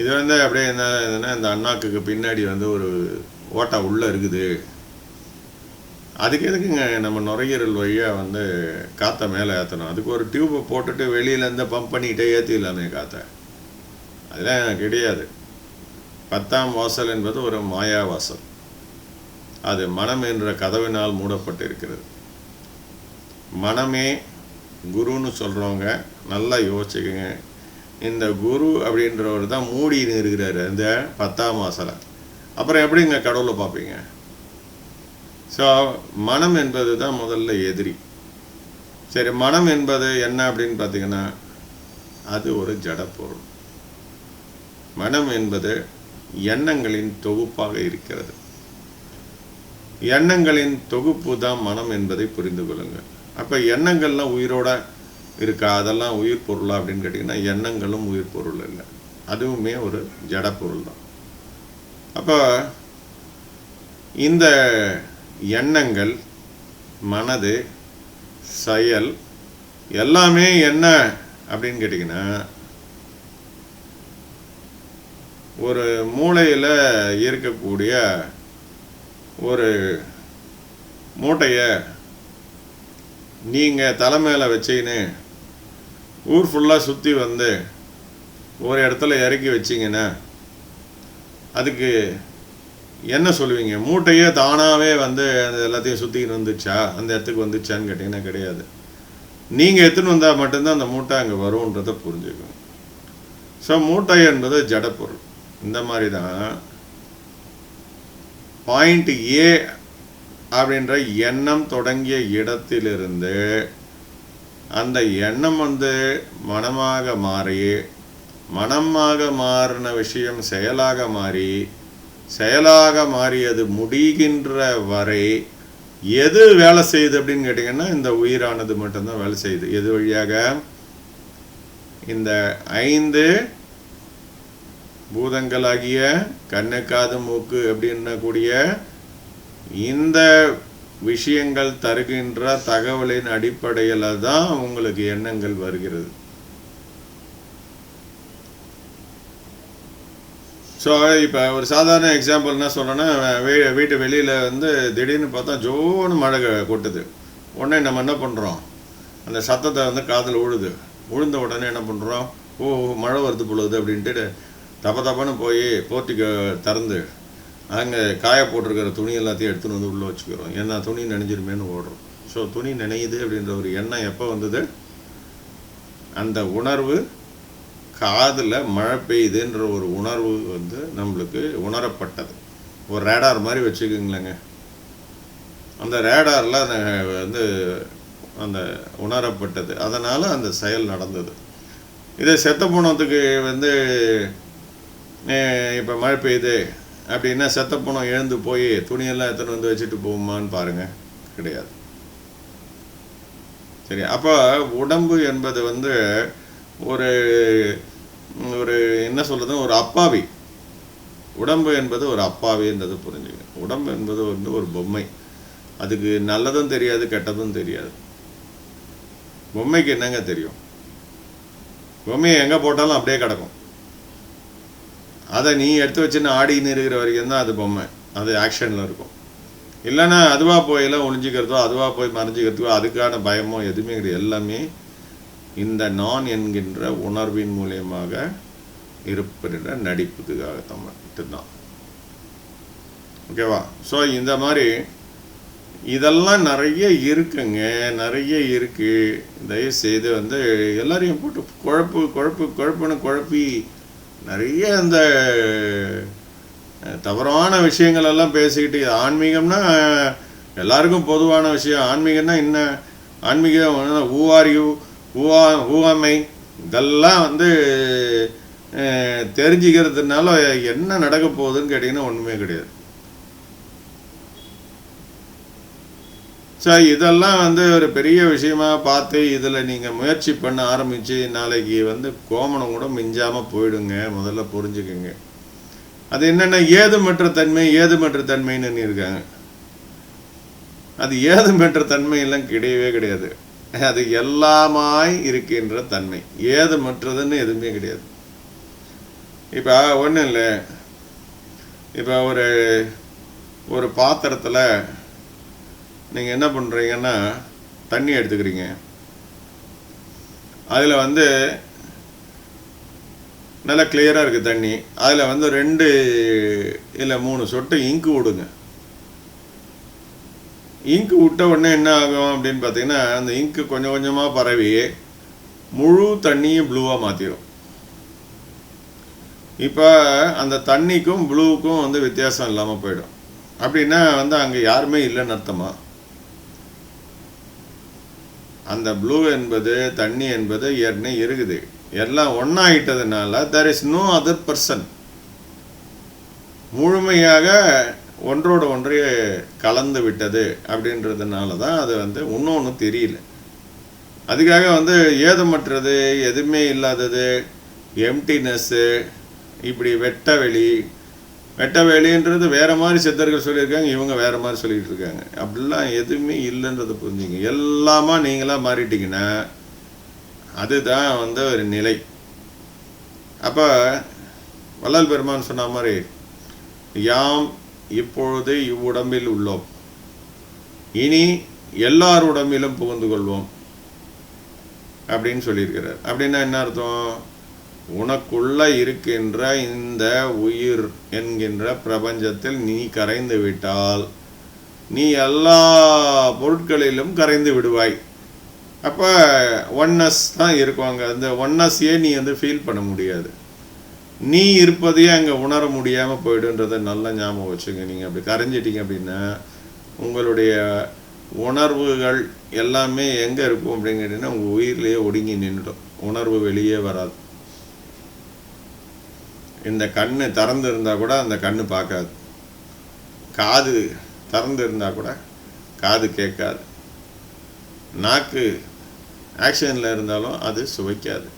இது அப்படியே என்னன்னா, இந்த அண்ணாக்குக்கு பின்னாடி ஒரு ஓட்டை உள்ளே இருக்குது. அதுக்கு எதுக்குங்க நம்ம நுரையீரல் வழியாக காற்றை மேலே ஏற்றணும்? அதுக்கு ஒரு டியூப்பை போட்டுட்டு வெளியிலேருந்து பம்ப் பண்ணிக்கிட்டே ஏற்றிடலாமே காற்றை. அதெல்லாம் கிடையாது. 10ஆம் வாசல் என்பது ஒரு மாயா வாசல். அது மனம் என்ற கதவினால் மூடப்பட்டிருக்கிறது. மனமே குருன்னு சொல்கிறவங்க நல்லா யோசிச்சுக்கோங்க. இந்த குரு அப்படின்றவர் தான் மூடின்னு இருக்கிறாரு இந்த 10ஆம் வாசலை. அப்புறம் எப்படிங்க கடவுளை பார்ப்பீங்க? ஸோ மனம் என்பது தான் முதல்ல எதிரி. சரி, மனம் என்பது என்ன அப்படின்னு பார்த்தீங்கன்னா, அது ஒரு ஜடப்பொருள். மனம் என்பது எண்ணங்களின் தொகுப்பாக இருக்கிறது. எண்ணங்களின் தொகுப்பு தான் மனம் என்பதை புரிந்து கொள்ளுங்கள். அப்போ எண்ணங்கள்லாம் உயிரோட இருக்கா? அதெல்லாம் உயிர் பொருளா அப்படின்னு கேட்டிங்கன்னா, எண்ணங்களும் உயிர் பொருள் இல்லை, அதுவுமே ஒரு ஜடப்பொருள் தான். அப்போ இந்த எண்ணங்கள், மனது, செயல் எல்லாமே என்ன அப்படின்னு கேட்டிங்கன்னா, ஒரு மூளையில் இருக்கக்கூடிய ஒரு மூட்டையை நீங்கள் தலைமையில் வச்சின்னு ஊர் ஃபுல்லாக சுற்றி ஒரு இடத்துல இறக்கி வச்சிங்கன்னா அதுக்கு என்ன சொல்லுவீங்க? மூட்டையே தானாகவே அந்த எல்லாத்தையும் சுற்றிக்கிட்டு வந்துச்சா, அந்த இடத்துக்கு வந்துச்சான்னு கேட்டிங்கன்னா கிடையாது. நீங்கள் எடுத்துன்னு வந்தால் மட்டும்தான் அந்த மூட்டை அங்கே வரும்ன்றதை புரிஞ்சுக்கணும். ஸோ மூட்டை என்பது ஜடப்பொருள். இந்த மாதிரி தான் பாயிண்ட் ஏ அப்படின்ற எண்ணம் தொடங்கிய இடத்திலிருந்து அந்த எண்ணம் வந்து மனமாக மாறி, மனமாக மாறின விஷயம் செயலாக மாறி, செயலாக மாறியது முடிகின்ற வரை எது வேலை செய்யுது அப்படின்னு கேட்டிங்கன்னா இந்த உயிரானது மட்டும்தான் வேலை செய்யுது. எது வழியாக? இந்த 5 பூதங்களாகிய கண்ணு காது மூக்கு அப்படின்ன கூடிய இந்த விஷயங்கள் தருகின்ற தகவலின் அடிப்படையில் தான் உங்களுக்கு எண்ணங்கள் வருகிறது. ஸோ இப்போ ஒரு சாதாரண எக்ஸாம்பிள் என்ன சொல்கிறேன்னா, வீட்டு வெளியில் வந்து திடீர்னு பார்த்தா ஜோன்னு மழை கொட்டுது. உடனே நம்ம என்ன பண்ணுறோம், அந்த சத்தத்தை வந்து காதில் விழுந்த உடனே என்ன பண்ணுறோம், மழை வருது பொழுது அப்படின்ட்டு தப்பன்னு போய் போர்ட்டிக்கு திறந்து அங்கே காய போட்டிருக்கிற துணி எல்லாத்தையும் எடுத்துன்னு வந்து உள்ளே வச்சுக்கிறோம். ஏன்னா துணி நனைஞ்சிருமேன்னு ஓடுறோம். ஸோ துணி நனையுது அப்படின்ற ஒரு எண்ணம் எப்போ வந்தது? அந்த உணர்வு காதில் மழை பெய்யுதுன்ற ஒரு உணர்வு வந்து நம்மளுக்கு உணரப்பட்டது. ஒரு ரேடார் மாதிரி வச்சுக்கோங்களேங்க. அந்த ரேடாரில் வந்து அந்த உணரப்பட்டது, அதனால் அந்த செயல் நடந்தது. இதை செத்த போனத்துக்கு வந்து இப்போ மழை பெய்யுது அப்படின்னா செத்த போனம் எழுந்து போய் துணியெல்லாம் எடுத்துன்னு வந்து வச்சுட்டு போகுமான்னு பாருங்கள், கிடையாது. சரி, அப்போ உடம்பு என்பது வந்து ஒரு ஒரு என்ன சொல்கிறது, ஒரு அப்பாவி. உடம்பு என்பது ஒரு அப்பாவின்றது புரிஞ்சுங்க. உடம்பு என்பது வந்து ஒரு பொம்மை. அதுக்கு நல்லதும் தெரியாது, கெட்டதும் தெரியாது. பொம்மைக்கு என்னங்க தெரியும்? பொம்மையை எங்கே போட்டாலும் அப்படியே கிடக்கும். அதை நீ எடுத்து வச்சுன்னு ஆடின்னு இருக்கிற வரைக்கும் தான் அது பொம்மை, அது ஆக்ஷனில் இருக்கும். இல்லைன்னா அதுவாக போயெல்லாம் ஒழிஞ்சிக்கிறதோ, அதுவாக போய் மறைஞ்சிக்கிறதுக்கோ அதுக்கான பயமோ எதுவுமே கிடையாது. எல்லாமே இந்த நான் என்கின்ற உணர்வின் மூலியமாக இருப்பிட நடிப்புக்காகத்தான் மட்டும்தான். ஓகேவா? ஸோ இந்த மாதிரி இதெல்லாம் நிறைய இருக்குங்க, நிறைய இருக்குது. தயவுசெய்து வந்து எல்லாரையும் போட்டு குழப்பி நிறைய இந்த தவறான விஷயங்கள் எல்லாம் பேசிக்கிட்டு, ஆன்மீகம்னா எல்லாருக்கும் பொதுவான விஷயம். ஆன்மீகம்னா என்ன? ஆன்மீகம் who are you, who am I, இதெல்லாம் வந்து தெரிஞ்சுக்கிறதுனால என்ன நடக்க போகுதுன்னு கேட்டிங்கன்னா ஒன்றுமே கிடையாது. ஸோ இதெல்லாம் வந்து ஒரு பெரிய விஷயமாக பார்த்து இதில் நீங்கள் முயற்சி பண்ண ஆரம்பித்து நாளைக்கு வந்து கோமணம் கூட மிஞ்சாமல் போயிடுங்க. முதல்ல புரிஞ்சுக்குங்க. அது என்னென்னா ஏதுமற்ற தன்மைன்னு இருக்காங்க. அது ஏதுமற்ற தன்மையெல்லாம் கிடையவே கிடையாது. அது எல்லாமாய் இருக்கின்ற தன்மை. ஏதுமற்றதுன்னு எதுவுமே கிடையாது. இப்போ ஒன்றும் இல்லை, இப்போ ஒரு பாத்திரத்தில் நீங்கள் என்ன பண்ணுறீங்கன்னா தண்ணி எடுத்துக்கிறீங்க. அதில் வந்து நல்லா கிளியராக இருக்குது தண்ணி. அதில் வந்து 2 இல்லை 3 சொட்டு இங்கு விடுங்க. இங்கு விட்ட உடனே என்ன ஆகும் அப்படின்னு பார்த்தீங்கன்னா, அந்த இங்கு கொஞ்சம் கொஞ்சமாக பரவி முழு தண்ணியும் ப்ளூவாக மாற்றிடும். இப்போ அந்த தண்ணிக்கும் ப்ளூவுக்கும் வந்து வித்தியாசம் இல்லாமல் போயிடும். அப்படின்னா வந்து அங்கே யாருமே இல்லைன்னு அர்த்தமா? அந்த ப்ளூ என்பது தண்ணி என்பது ஏற்கனவே இருக்குது. எல்லாம் ஒன்றாயிட்டதுனால there is no other person. முழுமையாக ஒன்றோடு ஒன்றே கலந்து விட்டது அப்படின்றதுனால தான் அது வந்து இன்னொன்று தெரியல. அதுக்காக வந்து ஏதுமற்றது, எதுவுமே இல்லாதது, எம்டினஸ்ஸு, இப்படி வெட்ட வெளின்றது வேறு மாதிரி சித்தர்கள் சொல்லியிருக்காங்க, இவங்க வேறு மாதிரி சொல்லிகிட்டு இருக்காங்க. அப்படிலாம் எதுவுமே இல்லைன்றதை புரிஞ்சுங்க. எல்லாமா நீங்களாக மாறிட்டிங்கன்னா அதுதான் வந்து ஒரு நிலை. அப்போ வள்ளல் பெருமான் சொன்ன மாதிரி, யாம் இப்பொழுது இவ்வுடம்பில் உள்ளோம், இனி எல்லார் உடம்பிலும் புகுந்து கொள்வோம் அப்படின்னு சொல்லியிருக்கிறார். அப்படின்னா என்ன அர்த்தம்? உனக்குள்ள இருக்கின்ற இந்த உயிர் என்கின்ற பிரபஞ்சத்தில் நீ கரைந்து விட்டால் நீ எல்லா பொருட்களிலும் கரைந்து விடுவாய். அப்போ ஒன்னஸ் தான் இருக்குவாங்க. அந்த ஒன்னஸையே நீ வந்து ஃபீல் பண்ண முடியாது. நீ இருப்பதையே அங்கே உணர முடியாமல் போய்டுன்றதை நல்லா ஞாபகம் வச்சுங்க. நீங்கள் அப்படி கரைஞ்சிட்டிங்க அப்படின்னா உங்களுடைய உணர்வுகள் எல்லாமே எங்கே இருக்கும் அப்படின்னு கேட்டிங்கன்னா உங்கள் உயிர்லேயே ஒடுங்கி நின்றுடும். உணர்வு வெளியே வராது. இந்த கண்ணு திறந்து இருந்தால் கூட அந்த கண்ணு பார்க்காது. காது திறந்து இருந்தால் கூட காது கேட்காது. நாக்கு ஆக்ஷனில் இருந்தாலும் அது சுவைக்காது.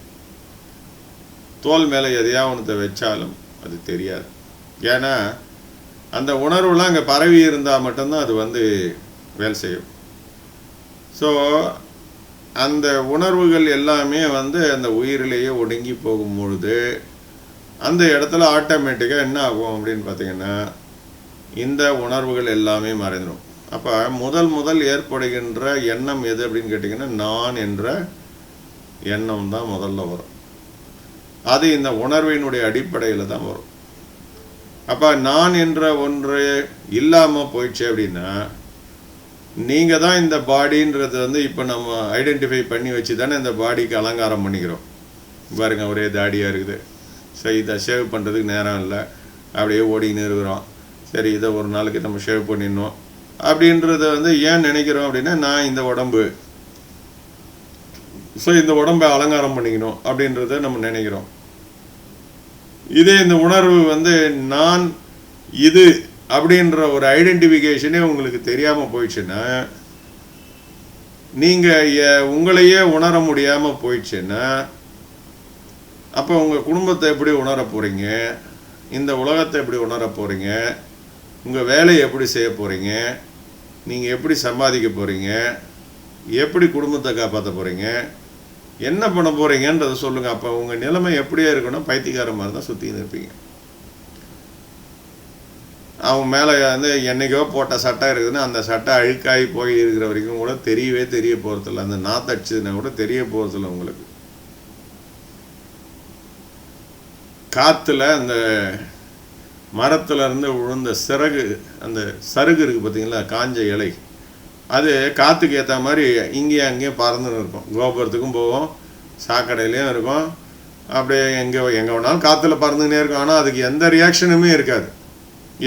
தோல் மேலே எதையா ஒன்றத்தை வச்சாலும் அது தெரியாது. ஏன்னா அந்த உணர்வுலாம் அங்கே பரவி இருந்தால் மட்டும்தான் அது வேலை செய்யும். ஸோ அந்த உணர்வுகள் எல்லாமே அந்த உயிரிலேயே ஒடுங்கி போகும்பொழுது அந்த இடத்துல ஆட்டோமேட்டிக்காக என்ன ஆகும் அப்படின்னு பார்த்தீங்கன்னா இந்த உணர்வுகள் எல்லாமே மறைந்துடும். அப்போ முதல் ஏற்படுகின்ற எண்ணம் எது அப்படின்னு கேட்டிங்கன்னா நான் என்ற எண்ணம் தான் முதல்ல வரும். அது இந்த உணர்வினுடைய அடிப்படையில் தான் வரும். அப்போ நான் என்ற ஒன்று இல்லாமல் போயிடுச்சு அப்படின்னா நீங்கள் தான் இந்த பாடின்றது இப்போ நம்ம ஐடென்டிஃபை பண்ணி வச்சு தானே இந்த பாடிக்கு அலங்காரம் பண்ணிக்கிறோம். பாருங்க, ஒரே தாடியாக இருக்குது, சரி இதை ஷேவ் பண்ணுறதுக்கு நேரம் இல்லை, அப்படியே ஓடின்னு இருக்கிறோம். சரி இதை ஒரு நாளைக்கு நம்ம ஷேவ் பண்ணிடணும் அப்படின்றத ஏன் நினைக்கிறோம் அப்படின்னா நான் இந்த உடம்பு, ஸோ இந்த உடம்பை அலங்காரம் பண்ணிக்கணும் அப்படின்றத நம்ம நினைக்கிறோம். இதே இந்த உணர்வு நான் இது அப்படின்ற ஒரு ஐடென்டிஃபிகேஷனே உங்களுக்கு தெரியாமல் போயிடுச்சுன்னா, நீங்கள் உங்களையே உணர முடியாமல் போயிடுச்சுன்னா, அப்போ உங்கள் குடும்பத்தை எப்படி உணர போகிறீங்க, இந்த உலகத்தை எப்படி உணர போகிறீங்க, உங்கள் வேலையை எப்படி செய்ய போகிறீங்க, நீங்கள் எப்படி சம்பாதிக்க போகிறீங்க, எப்படி குடும்பத்தை காப்பாற்ற போகிறீங்க, என்ன பண்ண போகிறீங்கன்றதை சொல்லுங்கள். அப்போ உங்கள் நிலைமை எப்படியே இருக்கணும், பைத்தியக்கார மாதிரி தான் சுற்றின்னு இருப்பீங்க. அவங்க மேலே என்றைக்கோ போட்ட சட்டை இருக்குதுன்னா அந்த சட்டை அழுக்காகி போய் இருக்கிற வரைக்கும் கூட தெரிய போகிறதில்ல. அந்த நாத்தடிச்சதுன்னா கூட தெரிய போகிறதில்ல உங்களுக்கு. காற்றுல அந்த மரத்துல இருந்து விழுந்த சிறகு, அந்த சருகு இருக்குது பார்த்தீங்களா, காஞ்ச இலை, அது காற்றுக்கு ஏற்ற மாதிரி இங்கேயும் அங்கேயும் பறந்துன்னு இருக்கும். கோபுரத்துக்கும் போவோம், சாக்கடையிலையும் இருக்கும், அப்படியே எங்கே வேணாலும் காற்றுல பறந்துன்னே இருக்கும். ஆனால் அதுக்கு எந்த ரியாக்ஷனுமே இருக்காது.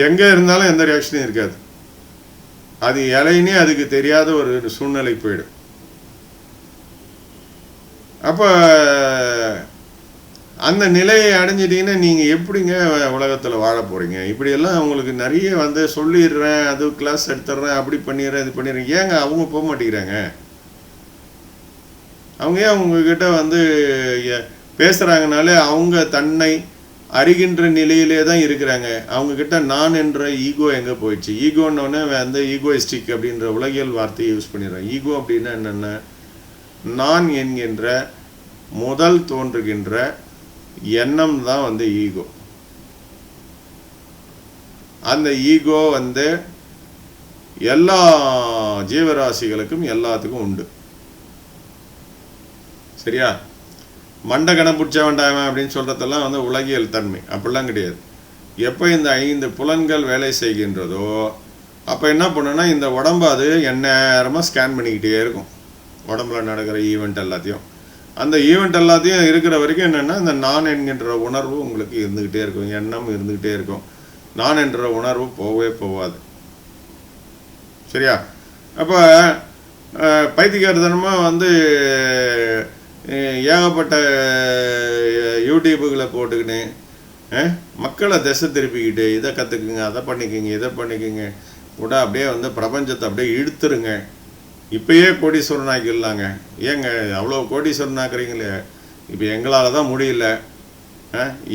எங்கே இருந்தாலும் எந்த ரியாக்ஷனும் இருக்காது. அது இலைன்னே அதுக்கு தெரியாத ஒரு சூழ்நிலை போயிடும். அப்போ அந்த நிலையை அடைஞ்சிட்டிங்கன்னா நீங்கள் எப்படிங்க உலகத்தில் வாழ போகிறீங்க? இப்படியெல்லாம் உங்களுக்கு நிறைய சொல்லிடுறேன், அது கிளாஸ் எடுத்துடுறேன், அப்படி பண்ணிடுறேன், இது பண்ணிடுறேன். ஏங்க அவங்க போக மாட்டேங்கிறாங்க? அவங்க ஏன் உங்ககிட்ட பேசுகிறாங்கனாலே அவங்க தன்னை அறிகின்ற நிலையிலே தான் இருக்கிறாங்க. அவங்கக்கிட்ட நான் என்ற ஈகோ எங்கே போயிடுச்சு? ஈகோன்னொன்னே ஈகோயிஸ்டிக் அப்படின்ற உலகியல் வார்த்தையை யூஸ் பண்ணிடுறேன். ஈகோ அப்படின்னா என்னென்ன? நான் என்கின்ற முதல் தோன்றுகின்ற எண்ணம் தான் ஈகோ. அந்த ஈகோ எல்லா ஜீவராசிகளுக்கும் எல்லாத்துக்கும் உண்டு. சரியா? மண்டை கணம் பிடிச்ச வேண்டாம் அப்படின்னு சொல்கிறதெல்லாம் உலகியல் தன்மை. அப்படிலாம் கிடையாது. எப்போ இந்த 5 புலன்கள் வேலை செய்கின்றதோ அப்போ என்ன பண்ணுன்னா இந்த உடம்பு அது எந்நேரமாக ஸ்கேன் பண்ணிக்கிட்டே இருக்கும். உடம்புல நடக்கிற ஈவெண்ட் எல்லாத்தையும், அந்த ஈவெண்ட் எல்லாத்தையும் இருக்கிற வரைக்கும் என்னென்னா இந்த நான் என்கின்ற உணர்வு உங்களுக்கு இருந்துக்கிட்டே இருக்கும், எண்ணம் இருந்துக்கிட்டே இருக்கும். நான் என்ற உணர்வு போகவே போகாது. சரியா? அப்போ பைத்தியக்காரத்தனமாக ஏகப்பட்ட யூடியூப்புகளை போட்டுக்கின்னு மக்களை திசை திருப்பிக்கிட்டு இதை கற்றுக்குங்க, அதை பண்ணிக்கோங்க, இதை பண்ணிக்கோங்க கூட அப்படியே பிரபஞ்சத்தை அப்படியே இழுத்துருங்க. இப்போயே கோடீஸ்வரன் ஆக்கிடலாங்க. ஏங்க அவ்வளோ கோடீஸ்வரன் ஆக்குறீங்களே? இப்போ எங்களால் தான் முடியல,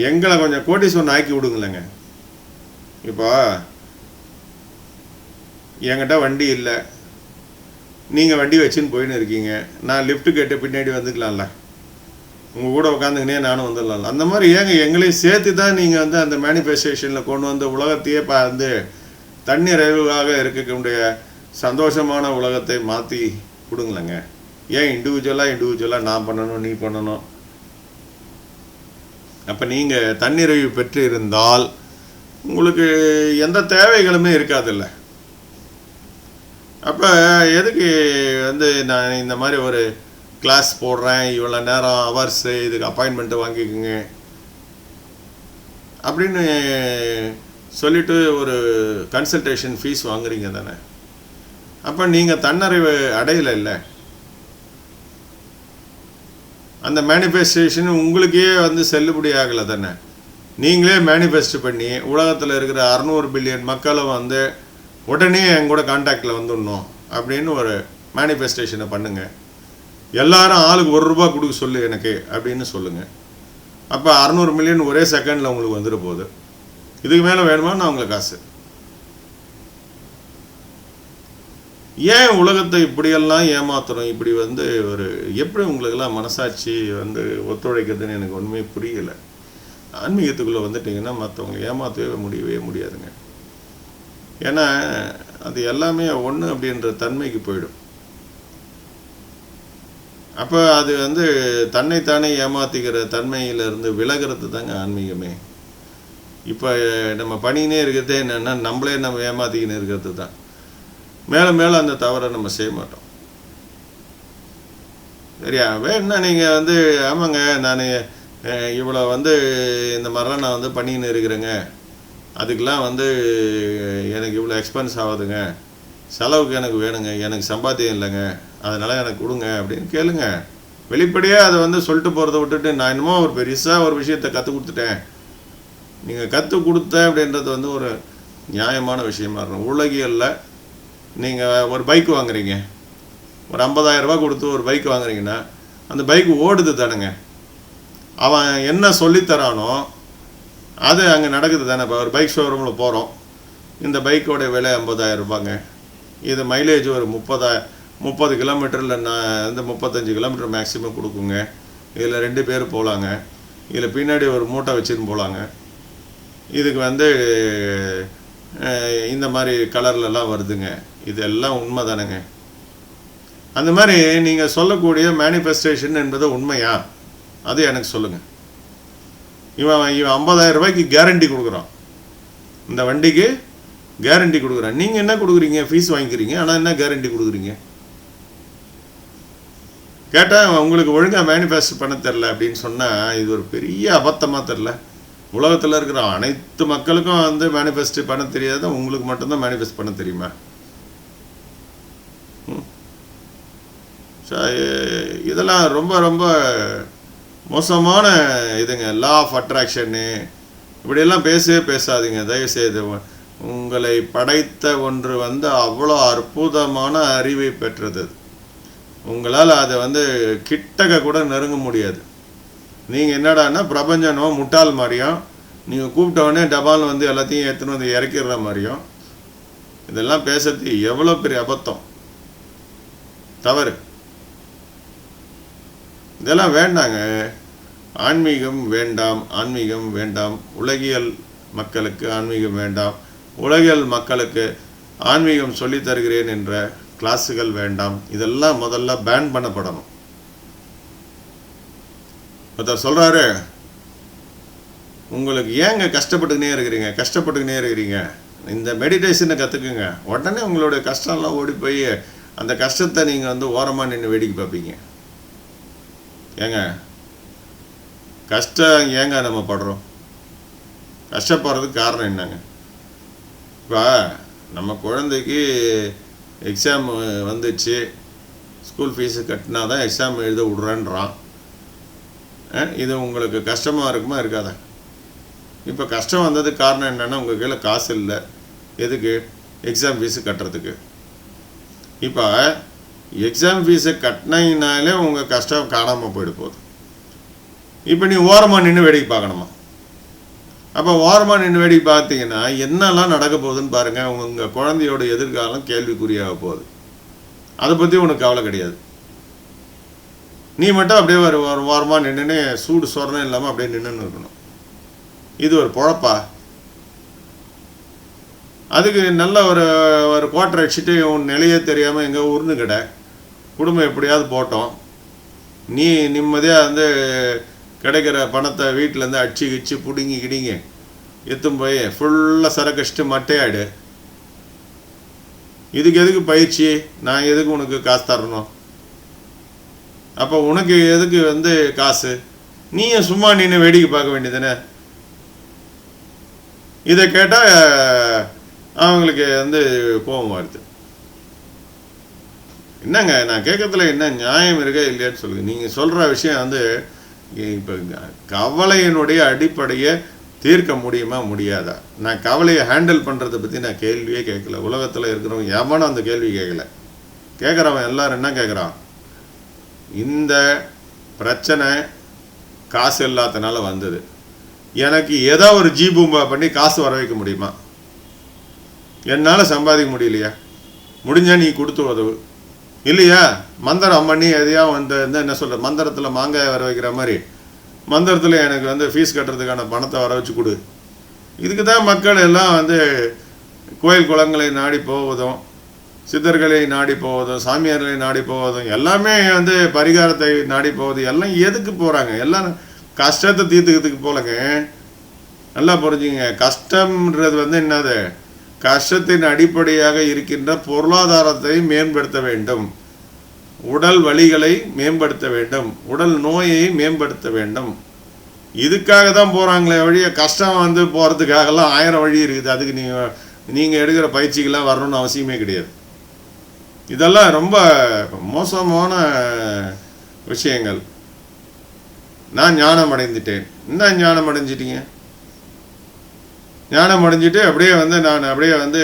எங்களை கொஞ்சம் கோடீஸ்வரன் ஆக்கி விடுங்களேங்க. இப்போ என்கிட்ட வண்டி இல்லை, நீங்கள் வண்டி வச்சுன்னு போயின்னு இருக்கீங்க, நான் லிஃப்ட்டு கேட்டு பின்னாடி வந்துக்கலாம்ல, உங்கள் கூட உட்காந்துக்கினே நானும் வந்துடலாம்ல. அந்த மாதிரி ஏங்க எங்களையும் சேர்த்து தான் நீங்கள் அந்த மேனிஃபெஸ்டேஷனில் கொண்டு உலகத்தையே தன்னிறைவாக இருக்கக்கூடிய சந்தோஷமான உலகத்தை மாற்றி கொடுங்களேங்க. ஏன் இண்டிவிஜுவலாக நான் பண்ணணும், நீ பண்ணணும்? அப்போ நீங்கள் தன்னிறைவு பெற்று இருந்தால் உங்களுக்கு எந்த தேவைகளுமே இருக்காதில்ல. அப்போ எதுக்கு நான் இந்த மாதிரி ஒரு கிளாஸ் போடுறேன், இவ்வளோ நேரம் ஹவர்ஸு, இதுக்கு அப்பாயின்மெண்ட்டு வாங்கிக்கோங்க அப்படின்னு சொல்லிவிட்டு ஒரு கன்சல்டேஷன் ஃபீஸ் வாங்குறீங்க தானே? அப்போ நீங்கள் தன்னறிவு அடையலை இல்லை. அந்த மேனிஃபெஸ்டேஷன் உங்களுக்கே வந்து செல்லுபடி ஆகலை தானே. நீங்களே மேனிஃபெஸ்ட் பண்ணி உலகத்தில் இருக்கிற 600 பில்லியன் மக்களை வந்து உடனே என் கூட கான்டாக்டில் வந்துடணும் அப்படின்னு ஒரு மேனிஃபெஸ்டேஷனை பண்ணுங்கள். எல்லாரும் ஆளுக்கு ₹1 கொடுக்க சொல்லு எனக்கு அப்படின்னு சொல்லுங்கள். அப்போ 600 மில்லியன் ஒரே செகண்டில் உங்களுக்கு வந்துட போகுது. இதுக்கு மேலே வேணுமா நான் உங்களுக்கு காசு? ஏன் உலகத்தை இப்படியெல்லாம் ஏமாத்துறோம்? இப்படி வந்து ஒரு எப்படி உங்களுக்கெல்லாம் மனசாட்சி வந்து ஒத்துழைக்கிறதுன்னு எனக்கு ஒன்றுமே புரியலை. ஆன்மீகத்துக்குள்ளே வந்துட்டிங்கன்னா மற்றவங்க ஏமாற்றவே முடியவே முடியாதுங்க. ஏன்னா அது எல்லாமே ஒன்று அப்படின்ற தன்மைக்கு போயிடும். அப்போ அது வந்து தன்னைத்தானே ஏமாற்றிக்கிற தன்மையிலிருந்து விலகிறது தாங்க ஆன்மீகமே. இப்போ நம்ம பண்ணினே இருக்கிறதே என்னென்னா நம்மளே நம்ம ஏமாற்றிக்கின்னு இருக்கிறது தான். மேலே மேலே அந்த தவறை நம்ம செய்ய மாட்டோம். சரியா? வேணா நீங்கள் வந்து ஆமாங்க நான் இவ்வளோ வந்து இந்த மாதிரிலாம் நான் வந்து பண்ணின்னு இருக்கிறேங்க, அதுக்கெலாம் வந்து எனக்கு இவ்வளோ எக்ஸ்பென்ஸ் ஆகுதுங்க, செலவுக்கு எனக்கு வேணுங்க, எனக்கு சம்பாத்தியம் இல்லைங்க, அதனால் எனக்கு கொடுங்க அப்படின்னு கேளுங்க. வெளிப்படையாக அதை வந்து சொல்லிட்டு போகிறத விட்டுட்டு நான் என்னமோ ஒரு பெருசாக ஒரு விஷயத்தை கற்றுக் கொடுத்துட்டேன், நீங்கள் கற்றுக் கொடுத்த அப்படின்றது வந்து ஒரு நியாயமான விஷயமா இருக்கணும். உலகியல்ல நீங்கள் ஒரு பைக் வாங்குறீங்க, ஒரு 50,000 ரூபா கொடுத்து ஒரு பைக் வாங்குறீங்கன்னா அந்த பைக் ஓடுது தானுங்க. அவன் என்ன சொல்லித்தரானோ அது அங்கே நடக்குது தானே. இப்போ ஒரு பைக் ஷோரூமில் போகிறோம், இந்த பைக்கோட விலை 50,000 ரூபாங்க, இது மைலேஜ் ஒரு 30 கிலோமீட்டரில் நான் வந்து 35 கிலோமீட்டர் மேக்ஸிமம் கொடுக்குங்க, இதில் 2 பேர் போகலாங்க, இதில் பின்னாடி ஒரு மூட்டை வச்சுன்னு போகலாங்க, இதுக்கு வந்து இந்த மாதிரி கலர்லலாம் வருதுங்க, இதெல்லாம் உண்மை தானேங்க. அந்த மாதிரி நீங்கள் சொல்லக்கூடிய மேனிஃபெஸ்டேஷன் என்பது உண்மையா? அது எனக்கு சொல்லுங்கள். இவன் 50,000 ரூபாய்க்கு கேரண்டி கொடுக்குறான், இந்த வண்டிக்கு கேரண்டி கொடுக்குறான். நீங்கள் என்ன கொடுக்குறீங்க? ஃபீஸ் வாங்கிக்கிறீங்க, ஆனால் என்ன கேரண்டி கொடுக்குறீங்க? கேட்டால் உங்களுக்கு ஒழுங்காக மேனிஃபெஸ்ட் பண்ண தெரில அப்படின்னு சொன்னால் இது ஒரு பெரிய அபத்தமாக தெரில. உலகத்தில் இருக்கிற அனைத்து மக்களுக்கும் வந்து மேனிஃபெஸ்ட் பண்ண தெரியாத உங்களுக்கு மட்டும்தான் மேனிஃபெஸ்ட் பண்ண தெரியுமா? இதெல்லாம் ரொம்ப ரொம்ப மோசமான இதுங்க. லா ஆஃப் அட்ராக்ஷனு இப்படியெல்லாம் பேசாதீங்க தயவுசெய்து. உங்களை படைத்த ஒன்று வந்து அவ்வளோ அற்புதமான அறிவை பெற்றது. உங்களால் அதை வந்து கிட்டக்க கூட நெருங்க முடியாது. நீங்கள் என்னடான்னா பிரபஞ்சனோ முட்டாள் மாதிரியும், நீங்கள் கூப்பிட்டவொடனே டபால் வந்து எல்லாத்தையும் ஏற்றுன்னு வந்து இறக்கிடுற மாதிரியும் இதெல்லாம் பேசுறது எவ்வளோ பெரிய அபத்தம், தவறு. இதெல்லாம் வேண்டாங்க. ஆன்மீகம் வேண்டாம், ஆன்மீகம் வேண்டாம். உலகியல் மக்களுக்கு ஆன்மீகம் வேண்டாம், உலகியல் மக்களுக்கு ஆன்மீகம் சொல்லித் தருகிறேன் என்ற கிளாஸுகள் வேண்டாம். இதெல்லாம் முதல்ல பேன் பண்ணப்படணும். ஒருத்தர் சொல்கிறாரு, உங்களுக்கு ஏங்க கஷ்டப்பட்டுக்கினே இருக்கிறீங்க, இந்த மெடிடேஷனை கற்றுக்குங்க, உடனே உங்களுடைய கஷ்டம்லாம் ஓடி போய் அந்த கஷ்டத்தை நீங்கள் வந்து ஓரமாக நின்று வேடிக்கை பார்ப்பீங்க. ஏங்க கஷ்டம் ஏங்க நம்ம படுறோம்? கஷ்டப்படுறதுக்கு காரணம் என்னங்க? இப்போ நம்ம குழந்தைக்கு எக்ஸாம் வந்துச்சு, ஸ்கூல் ஃபீஸு கட்டினா தான் எக்ஸாம் எழுத விட்றேன்றான். இது உங்களுக்கு கஷ்டமாக இருக்குமா இருக்காதா? இப்போ கஷ்டம் வந்ததுக்கு காரணம் என்னென்னா உங்கள் கையில் காசு இல்லை. எதுக்கு? எக்ஸாம் ஃபீஸு கட்டுறதுக்கு. இப்போ எக்ஸாம் ஃபீஸை கட்டினீங்கனாலே உங்கள் கஷ்டம் காணாமல் போயிட போகுது. இப்போ நீ ஓரமாக நின்று வேடிக்கை பார்க்கணுமா? அப்போ ஓரமாக நின்று வேடிக்கை பார்த்தீங்கன்னா என்னெல்லாம் நடக்க போகுதுன்னு பாருங்கள். உங்கள் குழந்தையோட எதிர்காலம் கேள்விக்குறியாக போகுது. அதை பற்றி உனக்கு கவலை கிடையாது. நீ மட்டும் அப்படியே ஒரு ஓரமாக நின்றுன்னு சூடு சொரணம் இல்லாமல் அப்படியே நின்றுன்னு இருக்கணும். இது ஒரு பொழப்பா? அதுக்கு நல்ல ஒரு குவார்டர் அடிச்சுட்டு உன் நிலையே தெரியாமல் எங்கே உருண்டு கடை குடும்பம் எப்படியாவது போட்டோம். நீ நிம்மதியாக வந்து கிடைக்கிற பணத்தை வீட்டிலேருந்து அடிச்சு கிச்சு பிடுங்கி கிடிங்க எத்தும் போய் ஃபுல்லாக சரக்கடிச்சிட்டு மட்டையாடு. இதுக்கு எதுக்கு பயிற்சி? நான் எதுக்கு உனக்கு காசு தரணும்? அப்போ உனக்கு எதுக்கு வந்து காசு? நீயும் சும்மா நின்று வேடிக்கை பார்க்க வேண்டியதுதானே? இதை கேட்டால் அவங்களுக்கு வந்து கோபம் வருது. என்னங்க நான் கேட்கறதுல என்ன நியாயம் இருக்கா இல்லையான்னு சொல்லுங்கள். நீங்கள் சொல்கிற விஷயம் வந்து இப்போ கவலையினுடைய அடிப்படையை தீர்க்க முடியுமா முடியாதா? நான் கவலையை ஹேண்டில் பண்ணுறதை பற்றி நான் கேள்வியே கேட்கல. உலகத்தில் இருக்கிறவங்க எவனும் அந்த கேள்வி கேட்கல. கேட்குறவன் எல்லோரும் என்ன கேட்குறான்? இந்த பிரச்சனை காசு இல்லாதனால வந்தது, எனக்கு ஏதோ ஒரு ஜீபூம்பா பண்ணி காசு வர வைக்க முடியுமா? என்னால் சம்பாதிக்க முடியலையா? முடிஞ்சா நீ கொடுத்து உதவு. இல்லையா மந்திரம் பண்ணி எதையா வந்து என்ன சொல்கிற, மந்திரத்தில் மாங்காய் வர வைக்கிற மாதிரி மந்திரத்தில் எனக்கு வந்து ஃபீஸ் கட்டுறதுக்கான பணத்தை வர வச்சு கொடு. இதுக்கு தான் மக்கள் எல்லாம் வந்து கோயில் குளங்களை நாடி போவதும், சித்தர்களை நாடி போவதும், சாமியார்களை நாடி போவதும், எல்லாமே வந்து பரிகாரத்தை நாடி போவதும் எல்லாம் எதுக்கு போகிறாங்க? எல்லாம் கஷ்டத்தை தீர்த்துக்கிறதுக்கு போலங்க. நல்லா புரிஞ்சுங்க. கஷ்டம்ன்றது வந்து என்னது? கஷ்டத்தின் அடிப்படையாக இருக்கின்ற பொருளாதாரத்தை மேம்படுத்த வேண்டும், உடல் வலிகளை மேம்படுத்த வேண்டும், உடல் நோயை மேம்படுத்த வேண்டும். இதுக்காக தான் போகிறாங்களே வழிய கஷ்டம் வந்து போகிறதுக்காகலாம் 1000 வழி இருக்குது. அதுக்கு நீங்கள் எடுக்கிற பயிற்சிகள்லாம் வரணும்னு அவசியமே கிடையாது. இதெல்லாம் ரொம்ப மோசமான விஷயங்கள். நான் ஞானம் அடைந்துட்டேன். என்ன ஞானம் அடைஞ்சிட்டீங்க? ஞானம் அடைஞ்சிட்டு அப்படியே வந்து நான் அப்படியே வந்து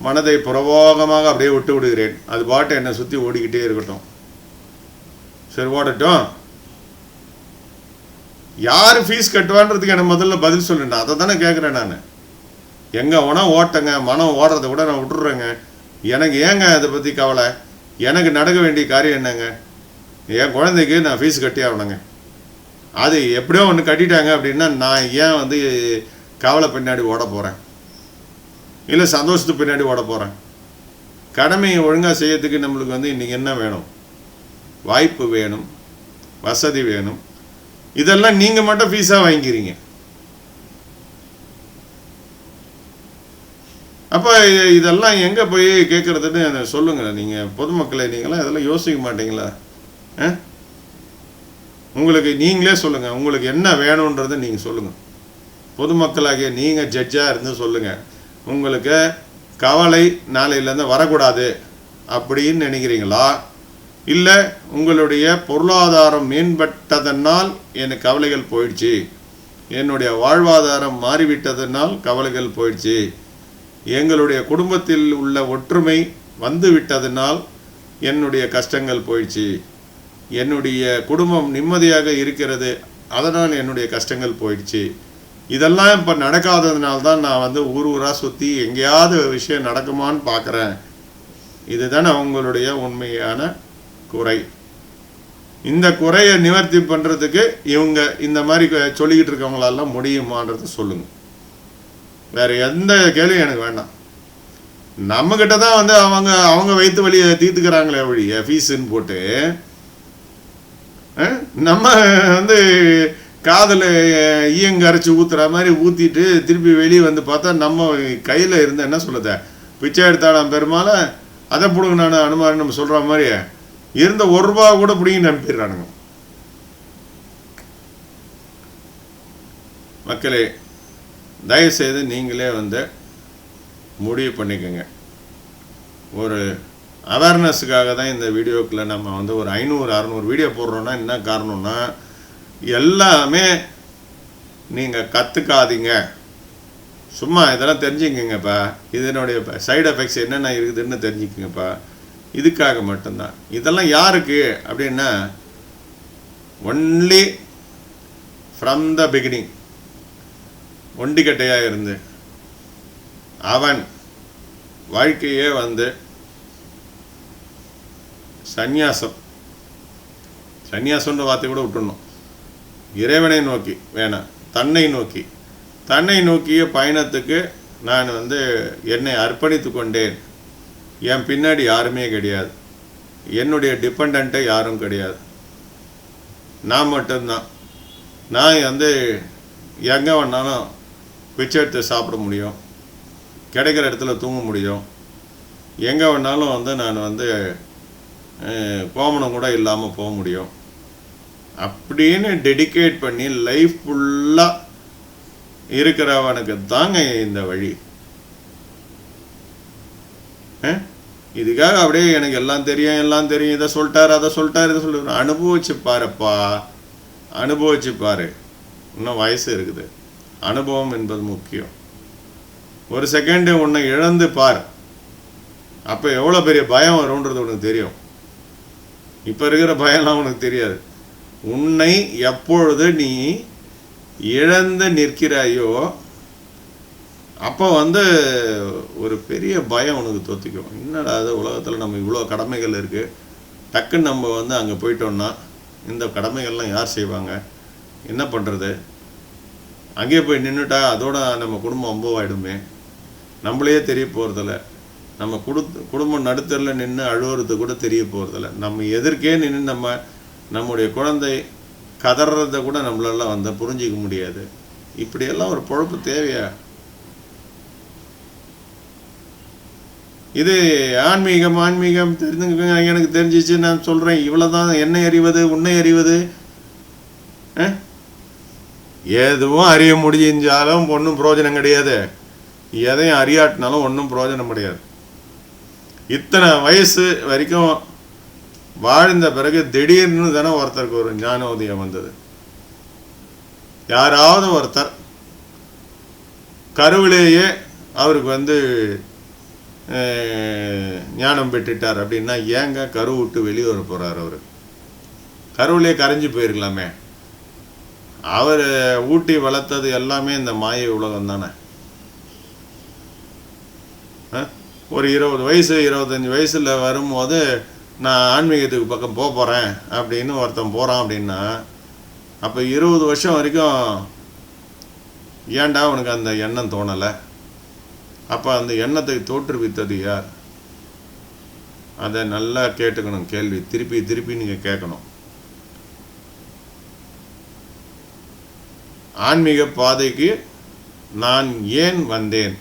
மனதை புறவோகமாக அப்படியே விட்டு விடுகிறேன். அது பாட்டு என்னை சுற்றி ஓடிக்கிட்டே இருக்கட்டும். சரி, ஓடட்டும். யார் ஃபீஸ் கட்டுவான்றதுக்கு எனக்கு முதல்ல பதில் சொல்லுண்ணா. அதை தானே கேட்குறேன் நான். எங்கே வேணால் ஓட்டங்க, மனம் ஓடுறத கூட நான் விட்டுறேங்க. எனக்கு ஏங்க அதை பற்றி கவலை? எனக்கு நடக்க வேண்டிய காரியம் என்னங்க? என் குழந்தைக்கு நான் ஃபீஸ் கட்டி ஆகணுங்க. அது எப்படியோ ஒன்று கட்டிட்டாங்க அப்படின்னா நான் ஏன் வந்து கவலை பின்னாடி ஓட போகிறேன்? இல்லை சந்தோஷத்துக்கு பின்னாடி ஓட போகிறேன்? கடமையை ஒழுங்காக செய்யறதுக்கு நம்மளுக்கு வந்து இன்றைக்கி என்ன வேணும்? வாய்ப்பு வேணும், வசதி வேணும். இதெல்லாம் நீங்கள் மட்டும் ஃபீஸாக வாங்கிக்கிறீங்க. அப்போ இதெல்லாம் எங்கே போய் கேட்குறதுன்னு சொல்லுங்கள். நீங்கள் பொதுமக்களை நீங்களாம் இதெல்லாம் யோசிக்க மாட்டீங்களா? உங்களுக்கு நீங்களே சொல்லுங்கள், உங்களுக்கு என்ன வேணுன்றதை நீங்கள் சொல்லுங்கள். பொதுமக்களாகிய நீங்கள் ஜட்ஜாக இருந்து சொல்லுங்கள். உங்களுக்கு கவலை நாளையிலேருந்து வரக்கூடாது அப்படின்னு நினைக்கிறீங்களா? இல்லை உங்களுடைய பொருளாதாரம் மேம்பட்டதனால் எனக்கு கவலைகள் போயிடுச்சு, என்னுடைய வாழ்வாதாரம் மாறிவிட்டதனால் கவலைகள் போயிடுச்சு, எங்களுடைய குடும்பத்தில் உள்ள ஒற்றுமை வந்து விட்டதனால் என்னுடைய கஷ்டங்கள் போயிடுச்சு, என்னுடைய குடும்பம் நிம்மதியாக இருக்கிறது அதனால் என்னுடைய கஷ்டங்கள் போயிடுச்சு, இதெல்லாம் இப்போ நடக்காததுனால தான் நான் வந்து ஊராக சுற்றி எங்கேயாவது விஷயம் நடக்குமான்னு பார்க்குறேன். இதுதானே அவங்களுடைய உண்மையான குறை. இந்த குறையை நிவர்த்தி பண்ணுறதுக்கு இவங்க இந்த மாதிரி சொல்லிக்கிட்டு இருக்கவங்களாலாம் முடியுமான்றத சொல்லுங்கள். வேறு எந்த கேள்வியும் எனக்கு வேண்டாம். நம்மக்கிட்ட தான் வந்து அவங்க வயிற்று வழியை தீர்த்துக்கிறாங்களே வழியை ஃபீஸுன்னு போட்டு நம்ம வந்து காதில் ஈயங்க அரைச்சி ஊற்றுற மாதிரி ஊற்றிட்டு திருப்பி வெளியே வந்து பார்த்தா நம்ம கையில் இருந்து என்ன சொல்லுத, பிச்சை எடுத்தாலும் பெருமாள் அதை பிடுங்க நான் அனுமாரி நம்ம சொல்கிற மாதிரி இருந்த ₹1 கூட பிடிங்கி அனுப்பிடுறானுங்க. மக்களே, தயவுசெய்து நீங்களே வந்து முடிவு பண்ணிக்கோங்க. ஒரு அவேர்னஸுக்காக தான் இந்த வீடியோக்குள்ளே நம்ம வந்து ஒரு 500-600 வீடியோ போடுறோன்னா என்ன காரணம்னா, எல்லாமே நீங்கள் கற்றுக்காதீங்க, சும்மா இதெல்லாம் தெரிஞ்சுக்கங்கப்பா, இதனுடைய சைடு எஃபெக்ட்ஸ் என்னென்ன இருக்குதுன்னு தெரிஞ்சுக்கங்கப்பா, இதுக்காக மட்டும்தான். இதெல்லாம் யாருக்கு அப்படின்னா, ஒன்லி ஃப்ரம் த பிகினிங் ஒண்டிக்கட்டையாக இருந்து அவன் வாழ்க்கையே வந்து சந்நியாசம்ன்ற வார்த்தை கூட விட்டுடணும். இறைவனை நோக்கி வேணாம், தன்னை நோக்கிய பயணத்துக்கு நான் வந்து என்னை அர்ப்பணித்து கொண்டேன். என் பின்னாடி யாருமே கிடையாது, என்னுடைய டிபெண்ட்டை யாரும் கிடையாது, நான் மட்டும்தான். நான் வந்து எங்கே வேணாலும் பிச்சை எடுத்து சாப்பிட முடியும், கிடைக்கிற இடத்துல தூங்க முடியும், எங்கே வேணாலும் வந்து நான் வந்து கோமணம் கூட இல்லாமல் போக முடியும் அப்படின்னு டெடிகேட் பண்ணி லைஃப் ஃபுல்லாக இருக்கிறவனுக்கு தாங்க இந்த வழி. இதுக்காக அப்படியே எனக்கு எல்லாம் தெரியும், இதை சொல்லிட்டாரு, அதை சொல்லிட்டாரு, இதை சொல்லிட்டாரு. அனுபவிச்சு பாருப்பா, அனுபவிச்சு பாரு. இன்னும் வயசு இருக்குது. அனுபவம் என்பது முக்கியம். ஒரு செகண்டு உன்னை இழந்து பார், அப்போ எவ்வளோ பெரிய பயம் வரும்ன்றது உனக்கு தெரியும். இப்போ இருக்கிற பயம்லாம் உனக்கு தெரியாது. உன்னை எப்பொழுது நீ இழந்து நிற்கிறாயோ அப்போ ஒரு பெரிய பயம் உனக்கு தொத்திக்கும். என்னடா அது, உலகத்தில் நம்ம இவ்வளோ கடமைகள் இருக்குது, டக்குன்னு நம்ம அங்கே போயிட்டோம்னா இந்த கடமைகள்லாம் யார் செய்வாங்க, என்ன பண்ணுறது, அங்கேயே போய் நின்றுட்டா அதோட நம்ம குடும்பம் அம்பவாயிடுமே, நம்மளையே தெரிய போகிறதில்ல, நம்ம குடும்பம் நடுத்தரில் நின்று அழுவுறது கூட தெரிய போகிறதில்ல, நம்ம எதிர்க்கே நின்று நம்முடைய குழந்தை கதறதை கூட நம்மளால புரிஞ்சிக்க முடியாது. இப்படியெல்லாம் ஒரு பொழப்பு தேவையா? இது ஆன்மீகம் தெரிஞ்சுங்க. எனக்கு தெரிஞ்சிச்சு, நான் சொல்கிறேன். இவ்வளோ தான். என்னை அறிவது உன்னை அறிவது. எதுவும் அறிய முடிஞ்சாலும் ஒன்றும் பிரயோஜனம் கிடையாது. எதையும் அறியாட்டினாலும் ஒன்றும் பிரயோஜனம் கிடையாது. இத்தனை வயசு வரைக்கும் வாழ்ந்த பிறகு திடீர்னு தானே ஒருத்தருக்கு ஒரு ஞானோதயம் வந்தது. யாராவது ஒருத்தர் கருவிலேயே அவருக்கு ஞானம் பெற்றுட்டார் அப்படின்னா ஏங்க கரு விட்டு வெளியே வர போகிறார்? அவர் கருவிலே கரைஞ்சி போயிருக்கலாமே. அவர் ஊட்டி வளர்த்தது எல்லாமே இந்த மாயை உலகம் தானே. ஒரு 20 வயசு 25 வயசில் வரும்போது நான் ஆன்மீகத்துக்கு பக்கம் போகிறேன் அப்படின்னு ஒருத்தன் போகிறான் அப்படின்னா அப்போ 20 வருஷம் வரைக்கும் ஏன்டா அவனுக்கு அந்த எண்ணம் தோணலை? அப்போ அந்த எண்ணத்தை தோற்றுவித்தது யார்? அதை நல்லா கேட்டுக்கணும். கேள்வி திருப்பி நீங்கள் கேட்கணும். ஆன்மீக பாதைக்கு நான் ஏன் வந்தேன்?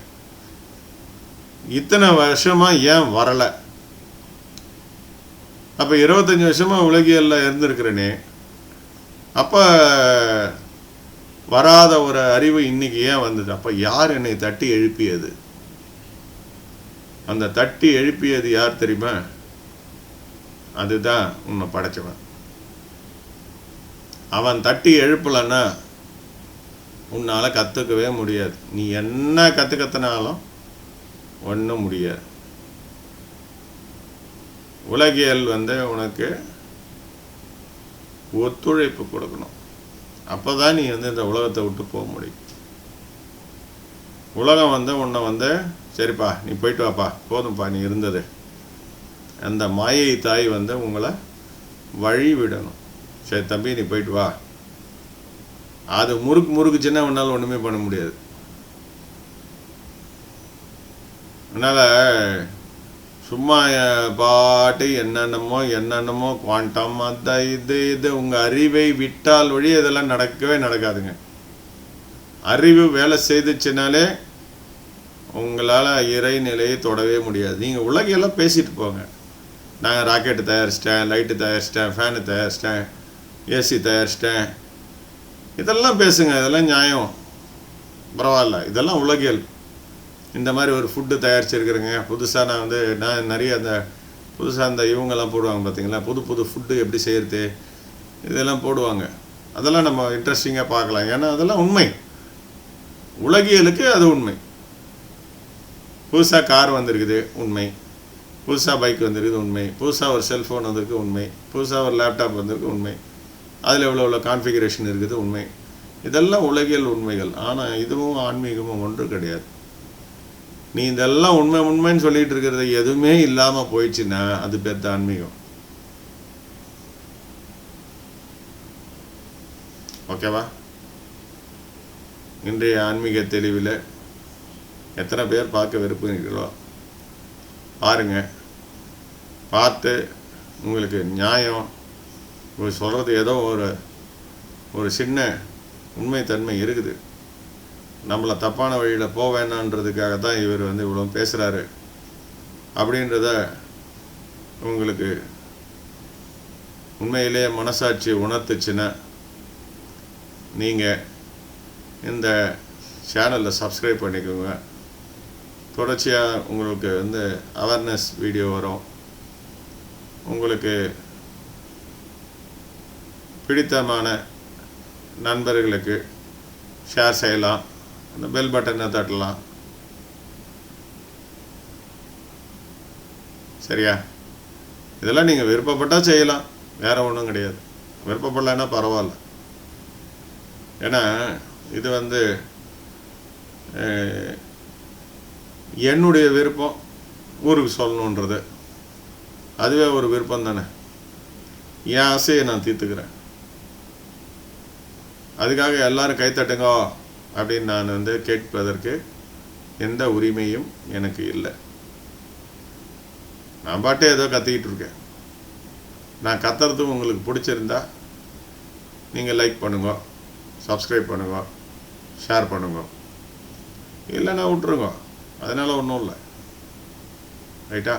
இத்தனை வருஷமாக ஏன் வரலை? அப்போ 25 வருஷமாக உலகியலில் இருந்திருக்கிறேனே, அப்போ வராத ஒரு அறிவு இன்னைக்கு ஏன் வந்தது? அப்போ யார் என்னை தட்டி எழுப்பியது? அந்த தட்டி எழுப்பியது யார் தெரியுமா? அதுதான் உன்னை படைச்சவன். அவன் தட்டி எழுப்பலன்னா உன்னால் கற்றுக்கவே முடியாது. நீ என்ன கற்றுக்கத்தினாலும் ஒன்றும் முடியாது. உலகியல் உனக்கு ஒத்துழைப்பு கொடுக்கணும். அப்போ தான் நீ இந்த உலகத்தை விட்டு போக முடியும். உலகம் உன்னை சரிப்பா நீ போயிட்டு வாப்பா, போதும்ப்பா நீ இருந்தது. அந்த மாயை தாய் உங்களை வழி விடணும். சரி தம்பி நீ போயிட்டு வா. அது முறுக்குச்சுன்னா உன்னால் ஒன்றுமே பண்ண முடியாது. அதனால் சும்மா பாட்டு என்னென்னமோ குவாண்டம் அந்த இது உங்கள் அறிவை விட்டால் வழி இதெல்லாம் நடக்கவே நடக்காதுங்க. அறிவு வேலை செய்துச்சுனாலே உங்களால் இறைநிலையை தொடவே முடியாது. நீங்கள் உலகையெல்லாம் பேசிட்டு போங்க. நாங்கள் ராக்கெட்டு தயாரிச்சிட்டேன், லைட்டு தயாரிச்சிட்டேன், ஃபேனு தயாரிச்சிட்டேன், ஏசி தயாரிச்சிட்டேன், இதெல்லாம் பேசுங்க. இதெல்லாம் நியாயம், பரவாயில்ல. இதெல்லாம் உலகியல். இந்த மாதிரி ஒரு ஃபுட்டு தயாரிச்சிருக்கிறேங்க புதுசாக. நான் நிறைய புதுசாக இவங்கெல்லாம் போடுவாங்க பார்த்தீங்களா, புது ஃபுட்டு எப்படி செய்கிறது இதெல்லாம் போடுவாங்க. அதெல்லாம் நம்ம இன்ட்ரெஸ்டிங்காக பார்க்கலாம். ஏன்னா அதெல்லாம் உண்மை. உலகியலுக்கு அது உண்மை. புதுசாக கார் வந்திருக்குது உண்மை, புதுசாக பைக் வந்திருக்குது உண்மை, புதுசாக ஒரு செல்ஃபோன் வந்திருக்கு உண்மை, புதுசாக ஒரு லேப்டாப் வந்திருக்கு உண்மை, அதில் எவ்வளோ கான்ஃபிகரேஷன் இருக்குது உண்மை. இதெல்லாம் உலகியல் உண்மைகள். ஆனால் இதுவும் ஆன்மீகமும் ஒன்று கிடையாது. நீ இதெல்லாம் உண்மைன்னு சொல்லிட்டு இருக்கிறது எதுவுமே இல்லாமல் போயிடுச்சுன்னா அது பெத்த ஆன்மீகம். ஓகேவா? இன்றைய ஆன்மீக தெளிவில் எத்தனை பேர் பார்க்க விரும்புகிறீர்களோ பாருங்க. பார்த்து உங்களுக்கு நியாயம் சொல்கிறது ஏதோ ஒரு சின்ன உண்மைத்தன்மை இருக்குது. நம்மளை தப்பான வழியில் போக வேணான்றதுக்காக தான் இவர் இவ்வளோ பேசுகிறாரு அப்படின்றத உங்களுக்கு உண்மையிலே மனசாட்சி உணர்த்துச்சுன்னா நீங்கள் இந்த சேனலில் சப்ஸ்கிரைப் பண்ணிக்கோங்க. தொடர்ச்சியாக உங்களுக்கு வந்து அவேர்னஸ் வீடியோ வரும். உங்களுக்கு பிடித்தமான நண்பர்களுக்கு ஷேர் செய்யலாம். அந்த பெல் பட்டனை தட்டலாம். சரியா? இதெல்லாம் நீங்கள் விருப்பப்பட்டால் செய்யலாம், வேறு ஒன்றும் கிடையாது. விருப்பப்படலைன்னா பரவாயில்ல. ஏன்னா இது வந்து என்னுடைய விருப்பம் ஊருக்கு சொல்லணுன்றது அதுவே ஒரு விருப்பம் தானே. என் ஆசையை நான் தீர்த்துக்கிறேன். அதுக்காக எல்லாரும் கைத்தட்டுங்க அப்படின்னு நான் வந்து கேட்பதற்கு எந்த உரிமையும் எனக்கு இல்லை. நான் பாட்டே ஏதோ கத்திக்கிட்டு இருக்கேன். நான் கத்துறதும் உங்களுக்கு பிடிச்சிருந்தா நீங்கள் லைக் பண்ணுங்க, சப்ஸ்கிரைப் பண்ணுங்க, ஷேர் பண்ணுங்க. இல்லைன்னா விட்டுருங்க, அதனால் ஒன்றும் இல்லை. ரைட்டா?